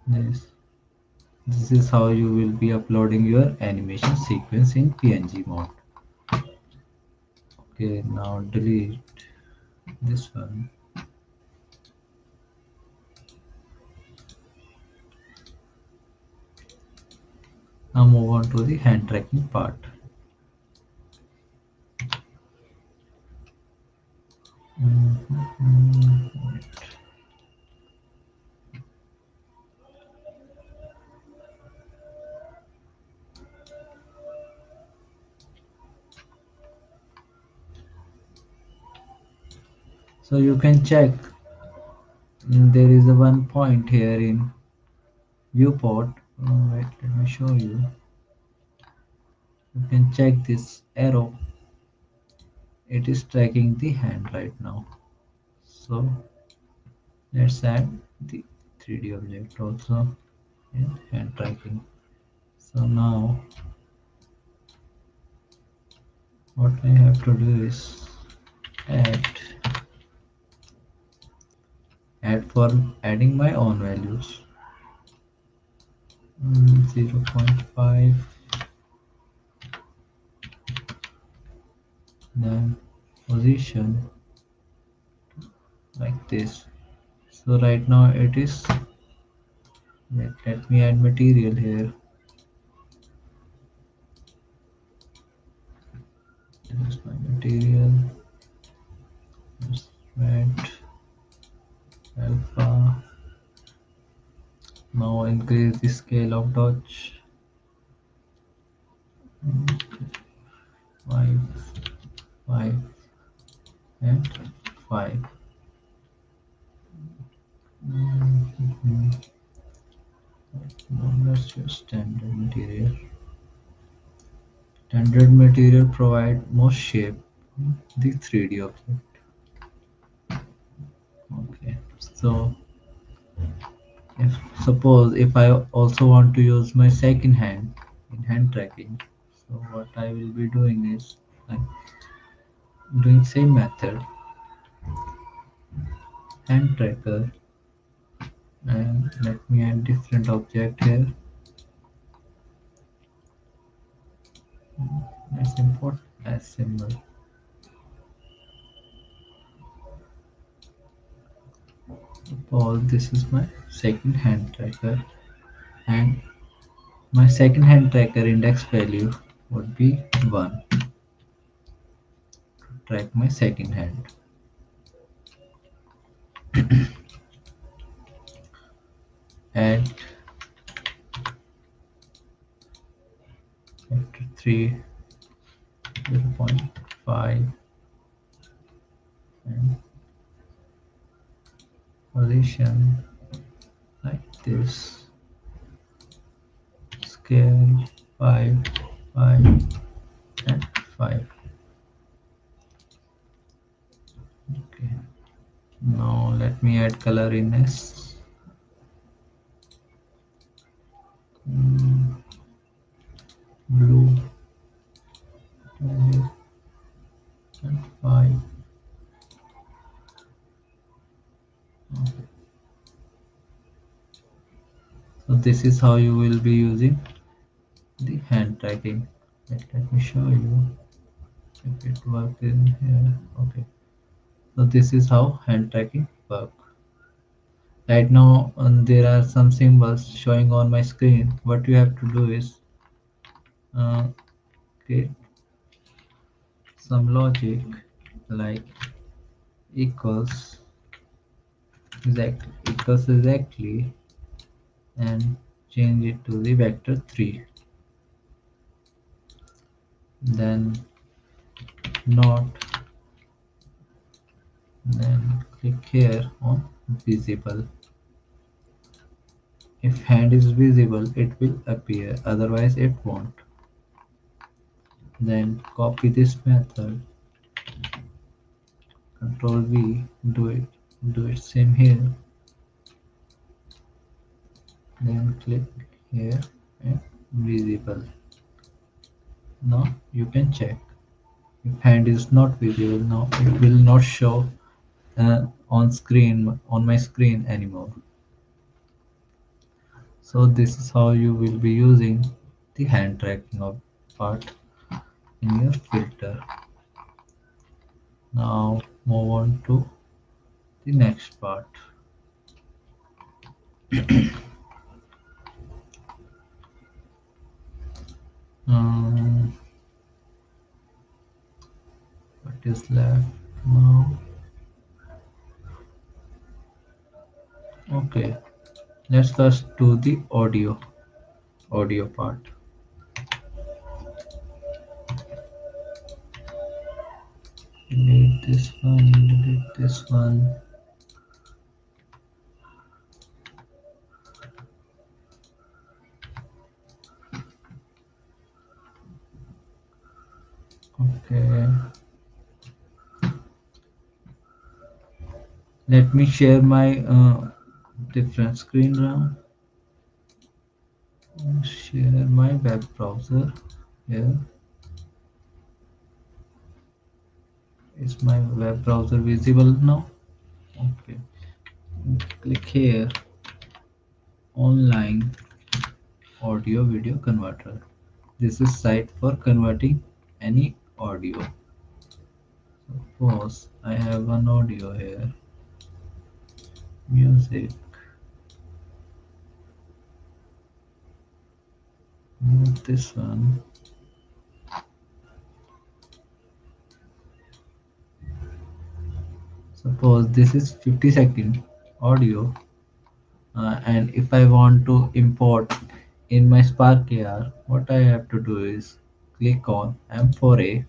This is how you will be uploading your animation sequence in PNG mode. Okay, now delete this one. Now move on to the hand tracking part. So you can check, there is a one point here in viewport. Wait, let me show you. You can check this arrow. It is tracking the hand right now. So let's add the 3D object also in hand tracking. So now what I have to do is add for adding my own values. 0.5, then position like this. So right now it is, let me add material here. This is my material. This red alpha. Now increase the scale of dodge. 5, 5, and 5. Mhm. Now let's use standard material. Standard material provide more shape the 3D object. Okay, so if suppose if I also want to use my second hand in hand tracking, so what I will be doing is I'm doing same method, hand tracker, and let me add different object here. Let's import as symbol. Suppose this is my second hand tracker, and my second hand tracker index value would be 1 to track my second hand. Add factor 3, 0.5, and position like this. Scale 5, 5, and 5. Okay. Now let me add color in S. Blue, and 5. Okay. So this is how you will be using the hand tracking. Let me show you if it works in here. Okay. So this is how hand tracking work. Right now there are some symbols showing on my screen. What you have to do is create some logic like equals exactly and change it to the vector 3, then not, then click here on visible. If hand is visible it will appear, otherwise it won't. Then copy this method, control V, do it same here, then click here and visible. Now you can check. If hand is not visible, now it will not show on my screen anymore. So this is how you will be using the hand tracking of part in your filter. Now move on to the next part. Um, what is left now? Okay, let's first do the audio part. Delete this one, delete this one. Okay, let me share my different screen now. Share my web browser here. Is my web browser visible now? Okay, click here, online audio video converter. This is site for converting any audio. Suppose I have one audio here, music, move this one. Suppose this is 50-second audio, and if I want to import in my Sparkyard, what I have to do is click on M4A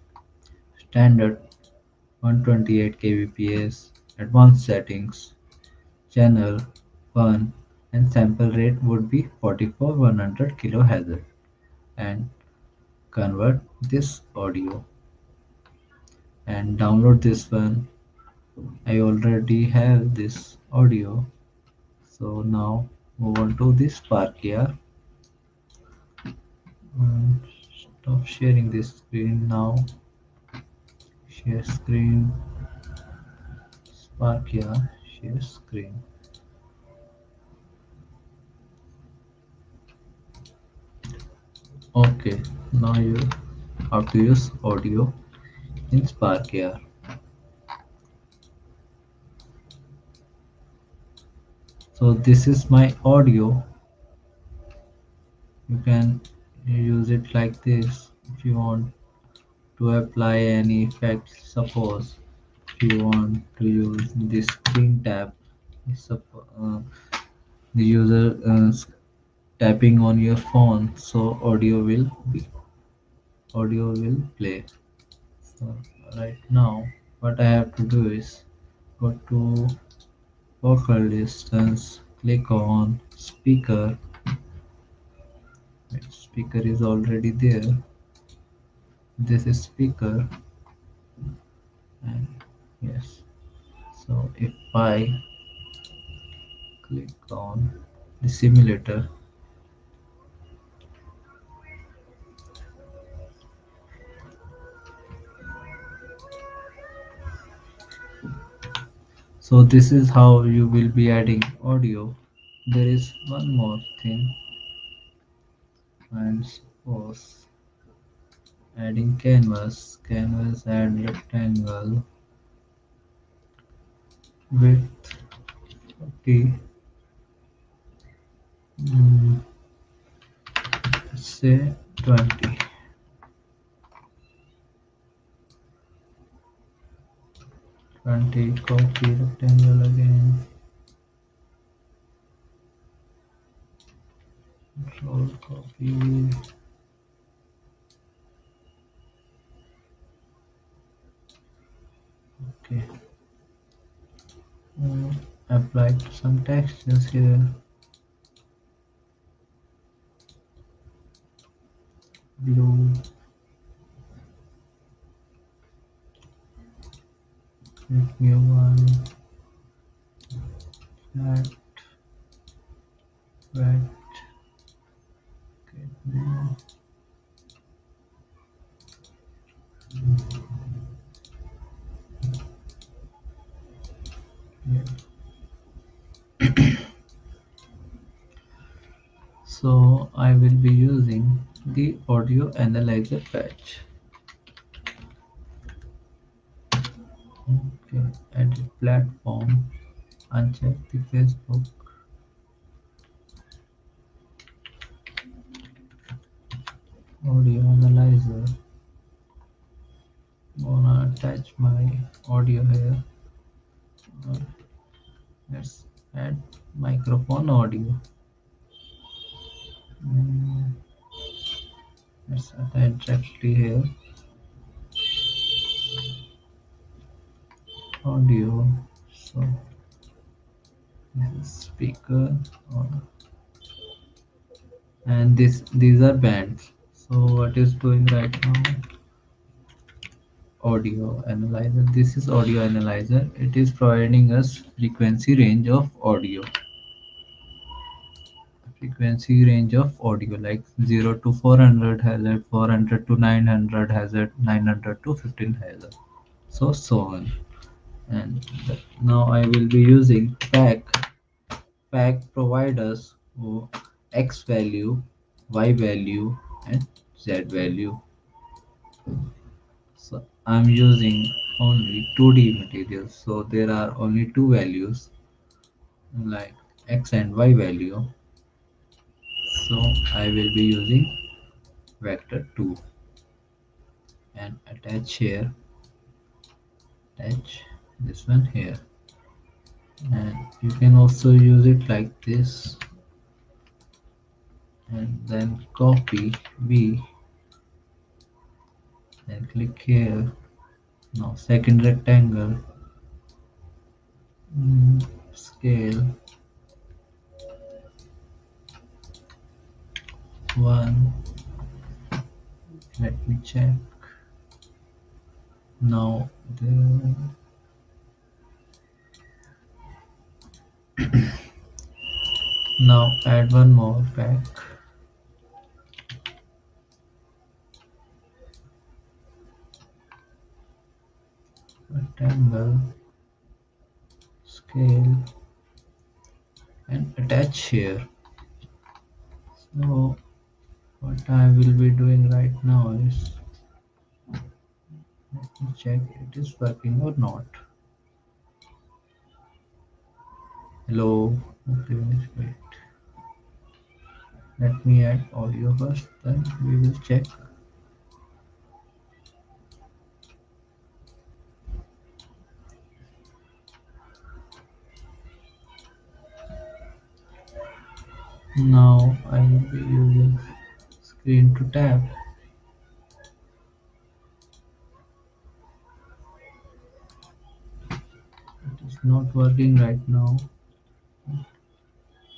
standard 128 kbps Advanced settings, channel 1 and sample rate would be 44 100 kHz, and convert this audio and download this one. I already have this audio, so now move on to this Sparkyard. Stop sharing this screen now. Share screen, Sparkyard, share screen. Okay, now you have to use audio in Sparkyard. So this is my audio. You can use it like this if you want to apply any effect. Suppose if you want to use this screen tap, the user tapping on your phone, so audio will play. So right now what I have to do is go to vocal distance, click on speaker. Speaker is already there. This is speaker, and yes. So if I click on the simulator, so this is how you will be adding audio. There is one more thing, and suppose adding canvas add rectangle width 40, mm, say 20, 20, copy rectangle again, control copy, okay. Apply some textures here, blue, new one, flat, red, okay, blue, yeah. So I will be using the audio analyzer patch. Okay, edit platform, uncheck the Facebook, audio analyzer. Gonna attach my audio here. Uh, Let's add microphone audio. Mm, Let's attach directly here. Audio. So this is speaker, and these are bands. So what is doing right now? Audio analyzer. This is audio analyzer. It is providing us frequency range of audio like 0 to 400 Hz, 400 to 900 Hz, 900 to 15 Hz, so on. And now I will be using pack provide us x value, y value, and z value. So I'm using only 2D materials, so there are only two values like x and y value. So I will be using vector 2 and attach here, attach this one here, and you can also use it like this, and then copy V and click here. Now second rectangle, Scale 1. Let me check. Now the now add one more pack. Rectangle, scale, and attach here. So what I will be doing right now is, let me check it is working or not. Hello. Okay, wait. Let me add audio first, then we will check. Now I will be using screen to tap. It is not working right now.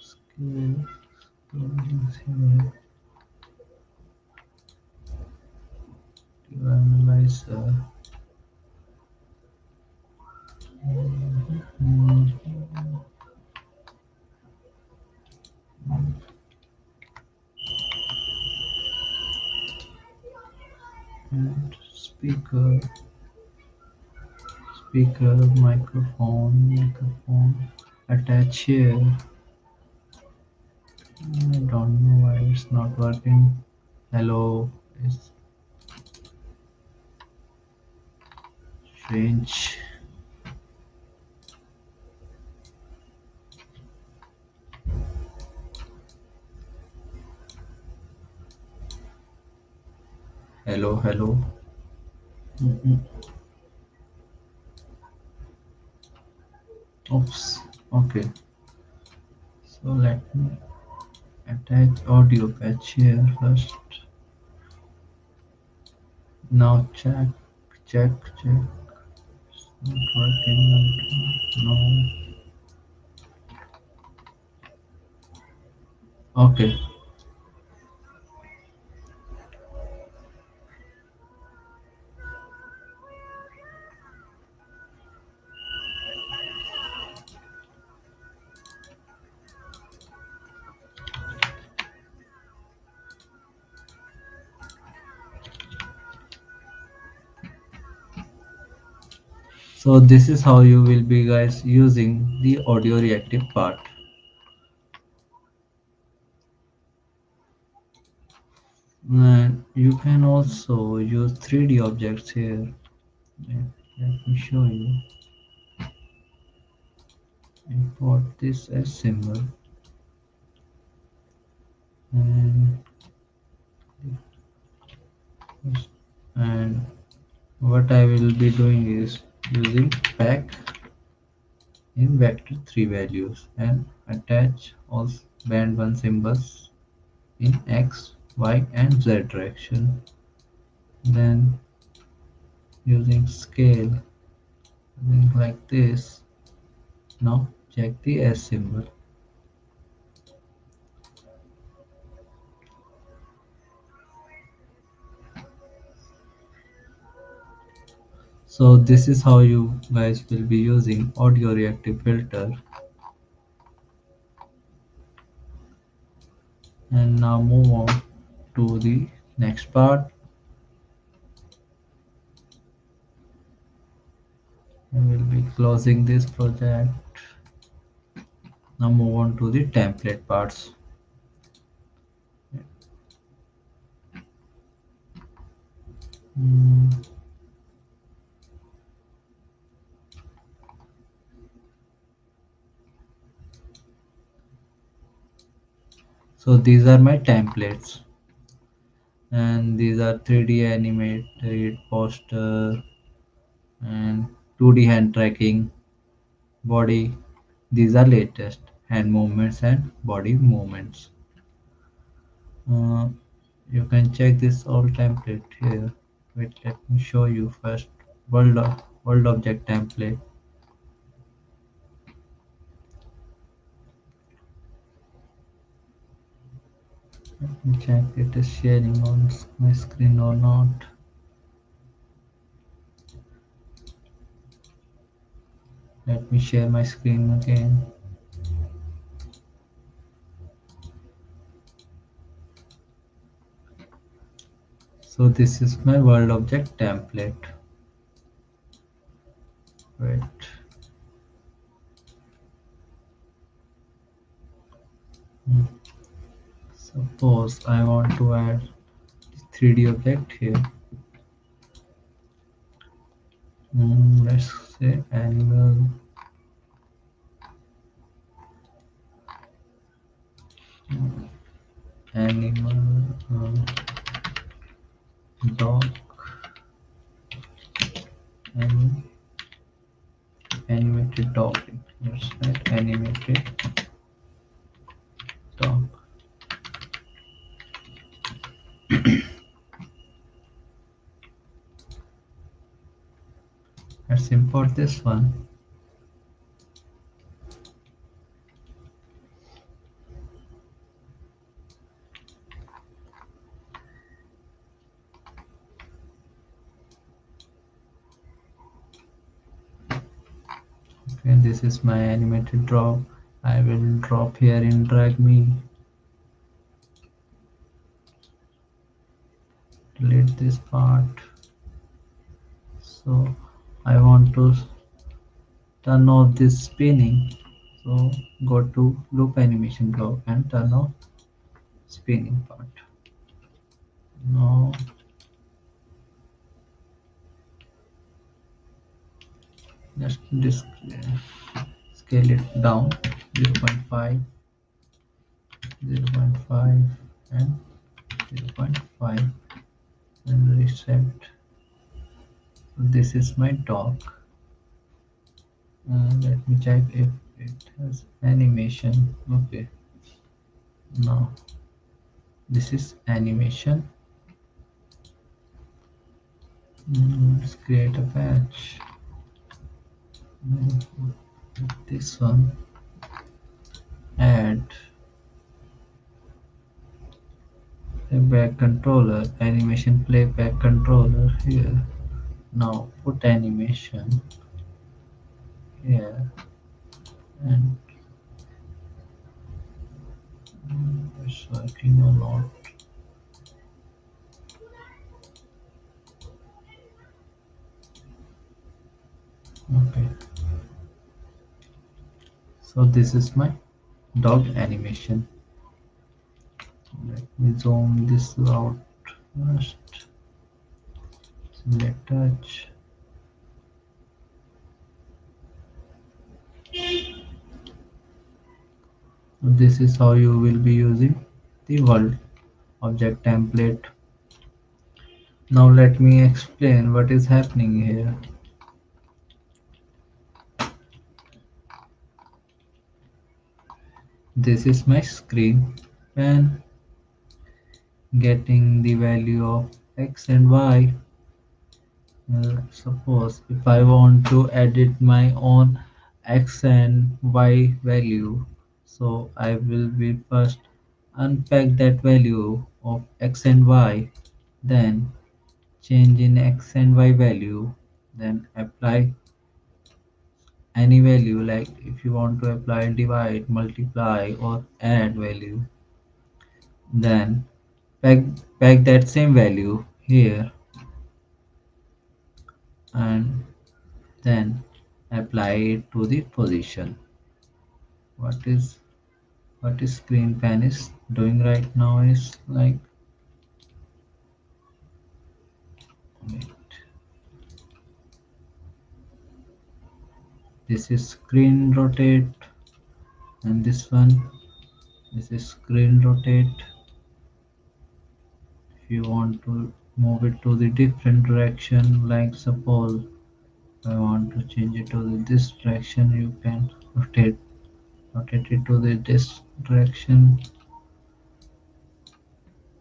Scale, closings here, analyzer. Mm, and speaker, microphone attach here. I don't know why it's not working. Hello, it's strange. Hello, hello. Mm-mm. Oops. Okay. So let me attach audio patch here first. Now check. It's not working. No. Okay. So this is how you will be guys using the audio reactive part. And you can also use 3D objects here. Let me show you. Import this as symbol, and and what I will be doing is using pack in vector 3 values and attach all band 1 symbols in x, y and z direction. Then using scale, like this. Now check the S symbol. So this is how you guys will be using audio reactive filter. And now move on to the next part. I will be closing this project. Now move on to the template parts. Mm, So these are my templates, and these are 3D animated poster and 2D hand tracking, body. These are latest hand movements and body movements. Uh, you can check this all template here. Wait, let me show you first. World object template. Let me check it is sharing on my screen or not. Let me share my screen again. So this is my world object template. Wait. Hmm. Suppose I want to add 3D object here. Let's say animal, animal, dog, and animated dog. Let's add animated dog. Let's import this one. Okay, this is my animated drop. I will drop here in drag me. Delete this part. So I want to turn off this spinning. So go to loop animation block and turn off spinning part. Now just scale it down 0.5, 0.5 and 0.5 and reset. So this is my dog. Let me check if it has animation. Okay, now this is animation. Let's create a patch. This one, add playback controller, animation playback controller here. Now put animation here and it's working a lot. Okay, so this is my dog animation. Let me zoom this out first. Select touch. This is how you will be using the world object template. Now let me explain what is happening here. This is my screen when getting the value of x and y. Suppose if I want to edit my own x and y value, so I will be first unpack that value of x and y, then change in x and y value, then apply any value, like if you want to apply divide, multiply or add value, then pack, pack that same value here and then apply it to the position. What is screen pan is doing right now is like, wait, this is screen rotate and this is screen rotate. If you want to move it to the different direction, like suppose I want to change it to this direction, you can rotate it to this direction.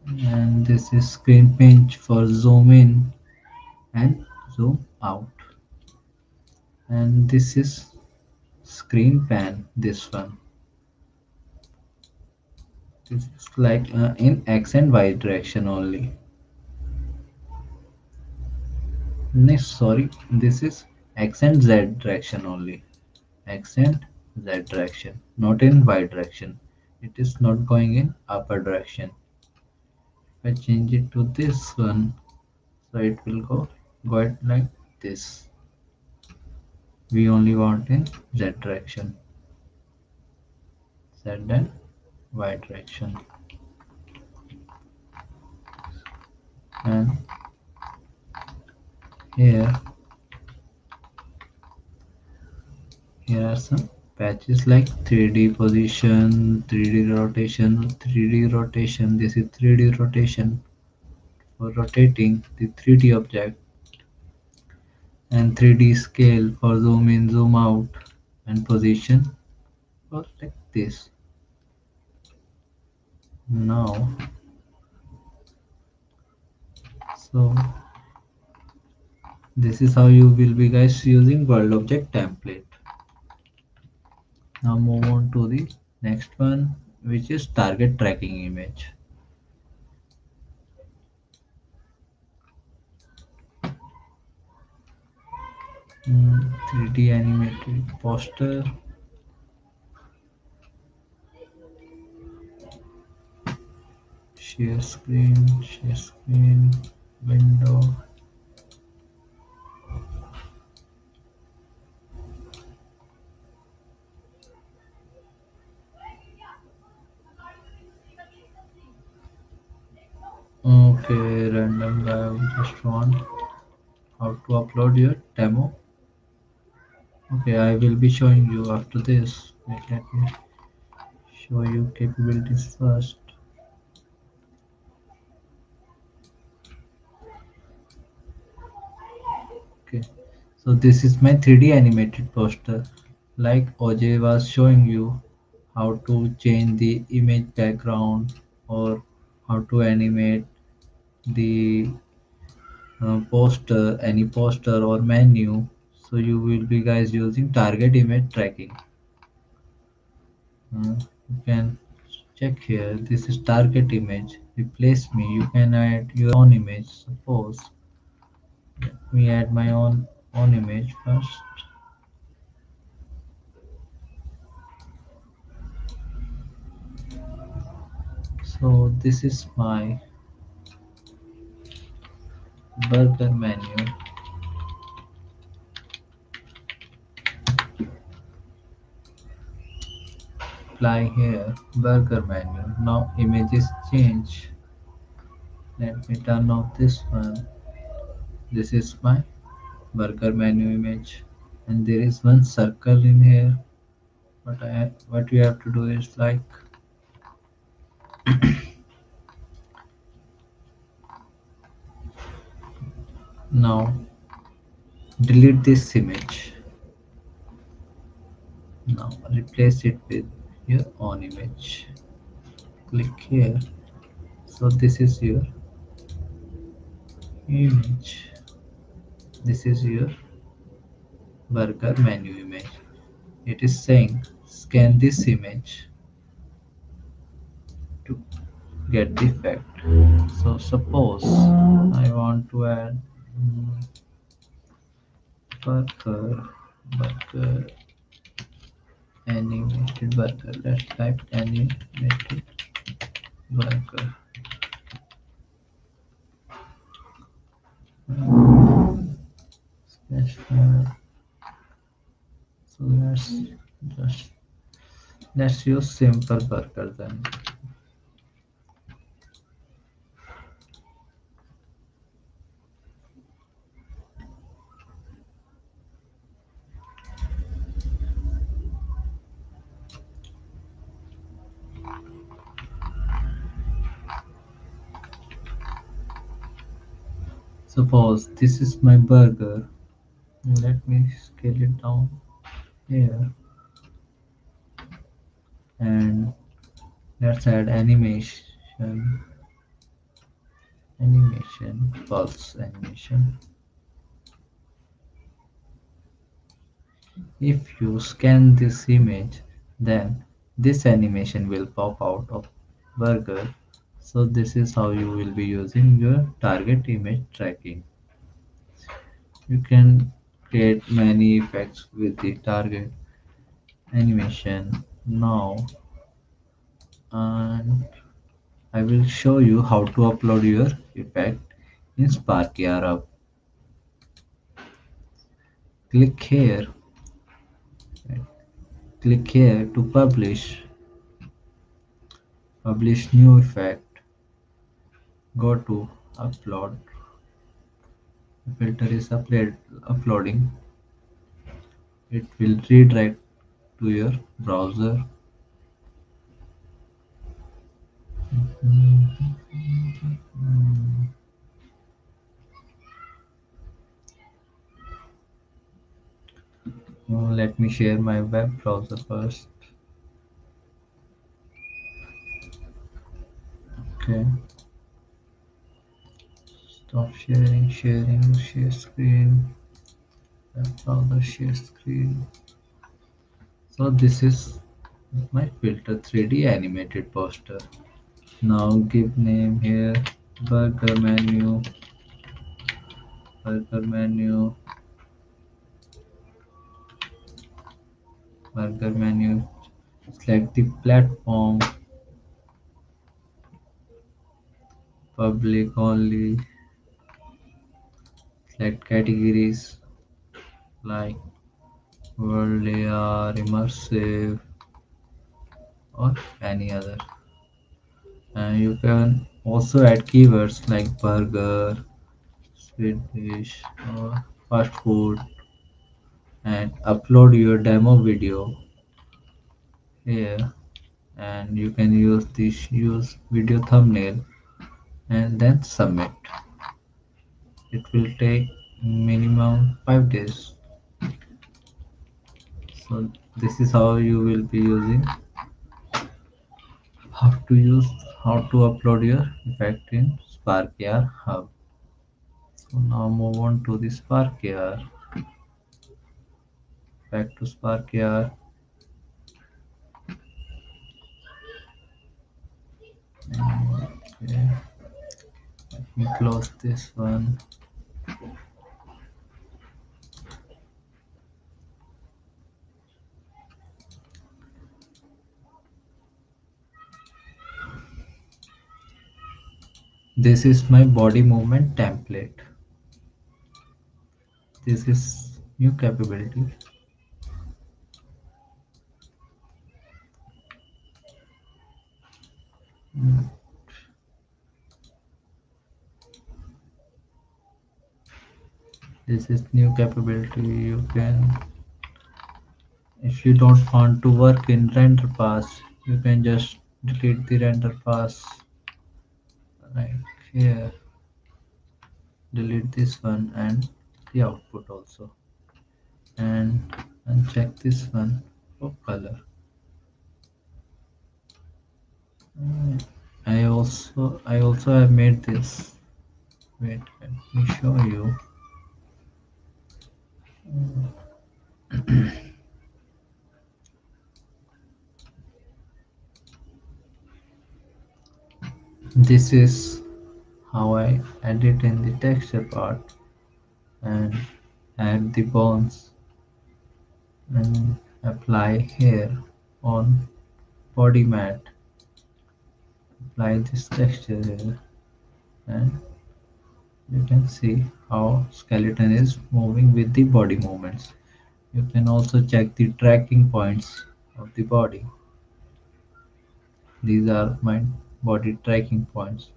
And this is screen pinch for zoom in and zoom out. And this is screen pan, this one. This is like in x and y direction only. No, sorry, this is x and z direction only. X and z direction, not in y direction. It is not going in upper direction. If I change it to this one, so it will go it like this. We only want in z direction, z and y direction. And here here are some patches like 3D position, 3D rotation, 3D rotation. This is 3D rotation for rotating the 3D object, and 3D scale for zoom in, zoom out, and position for like this. Now, so this is how you will be guys using world object template. Now move on to the next one, which is target tracking image. 3D animated poster. Share screen, window. Okay, random guy, we just want how to upload your demo. Okay, I will be showing you after this. Wait, let me show you capabilities first. Okay, so this is my 3D animated poster. Like OJ was showing you how to change the image background or how to animate the poster, any poster or menu. So you will be guys using target image tracking. You can check here. This is target image. Replace me. You can add your own image. Suppose let me add my own image first. So this is my burger menu. Apply here burger menu. Now images change. Let me turn off this one. This is my burger menu image, and there is one circle in here. What you have to do is like now delete this image. Now replace it with your own image. Click here. So this is your image. This is your burger menu image. It is saying scan this image to get the effect. So suppose I want to add burger, burger, animated burger. Let's type animated burger. Sketch file. So just let's use simple burger then. Suppose this is my burger. Let me scale it down here, and let's add animation, pulse animation. If you scan this image, then this animation will pop out of burger. So this is how you will be using your target image tracking. You can create many effects with the target animation now, and I will show you how to upload your effect in Sparkyard. Click here, click here to publish new effect. Go to upload. The filter is uploading. It will redirect to your browser. Let me share my web browser first. Okay. Stop share screen, web browser share screen. So this is my filter 3D animated poster. Now give name here, burger menu, burger menu, burger menu. Select the platform, public only. Select categories like world AR, immersive, or any other. And you can also add keywords like burger, sweet dish, or fast food, and upload your demo video here. And you can use video thumbnail and then submit. It will take minimum 5 days. So this is how you will be using how to use how to upload your effect in Sparkyard Hub. So now move on to the Sparkyard. Back to Sparkyard. Okay, let me close this one. This is my body movement template. This is new capability. This is new capability. You can, if you don't want to work in render pass, you can just delete the render pass right here. Delete this one and the output also, and uncheck this one for color. I also have made this. Wait, let me show you. This is how I edit in the texture part and add the bones and apply here on body mat. Apply this texture here, and you can see how skeleton is moving with the body movements. You can also check the tracking points of the body. These are my body tracking points.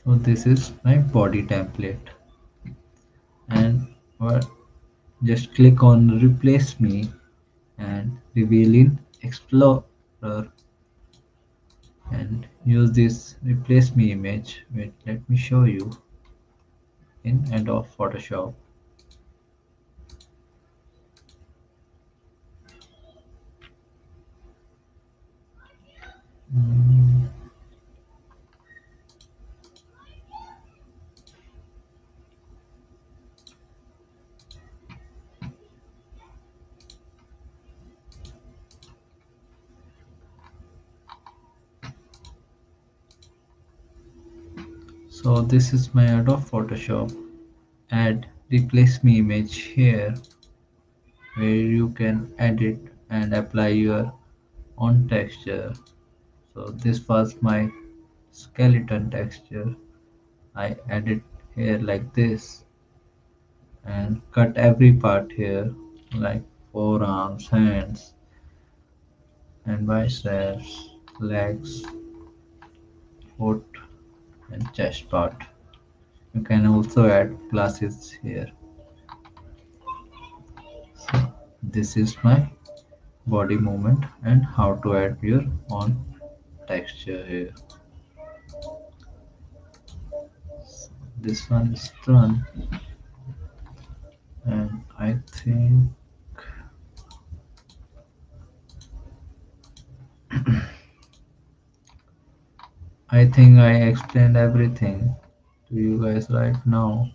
So this is my body template, and what, just click on replace me and reveal in Explorer and use this replace me image. Wait, let me show you in Adobe Photoshop. So this is my Adobe Photoshop. Add replace me image here, where you can edit and apply your own texture. So this was my skeleton texture. I added here like this and cut every part here, like forearms, hands, and biceps, legs, foot, and chest part. You can also add glasses here. So this is my body movement and how to add your own texture here. This one is done, and I think I explained everything to you guys right now.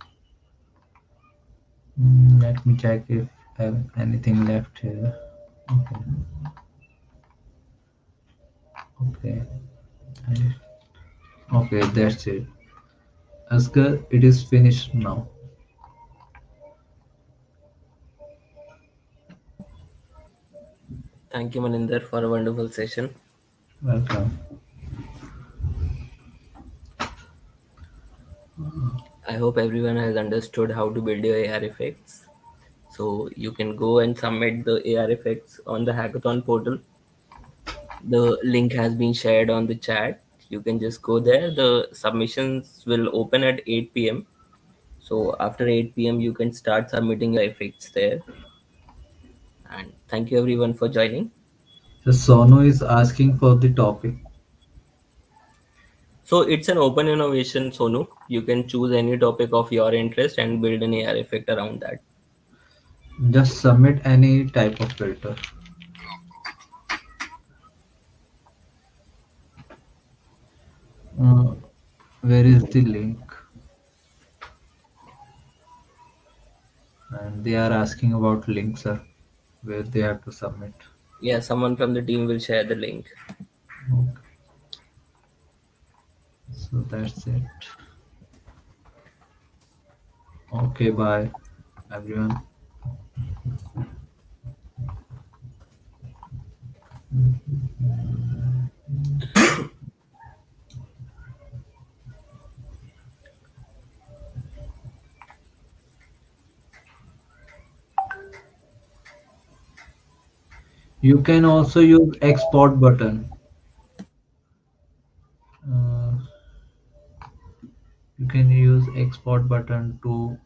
Let me check if I have anything left here. Okay, okay, okay, that's it. Asghar, it is finished now. Thank you, Maninder, for a wonderful session. Welcome. I hope everyone has understood how to build your AR effects. So you can go and submit the AR effects on the Hackathon portal. The link has been shared on the chat. You can just go there. The submissions will open at 8 p.m. So after 8 p.m., you can start submitting your effects there. And thank you everyone for joining. So Sonu is asking for the topic. So it's an open innovation, Sonu. You can choose any topic of your interest and build an AR effect around that. Just submit any type of filter. Uh, where is the link? And they are asking about links, sir, where they have to submit. Yeah, someone from the team will share the link. Okay. So that's it. Okay, bye, everyone. You can also use export button. Uh, you can use export button to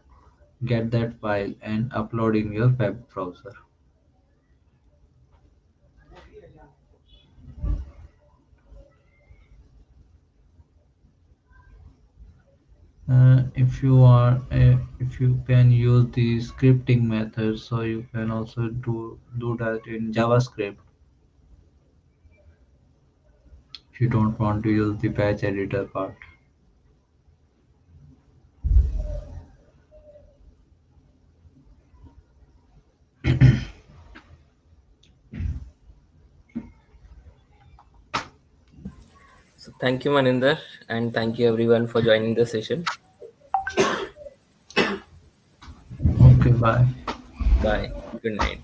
get that file and upload in your web browser. If you are, if you can use the scripting method, so you can also do that in JavaScript. If you don't want to use the patch editor part. So thank you, Maninder, and thank you everyone for joining the session. Okay, bye. Bye. Good night.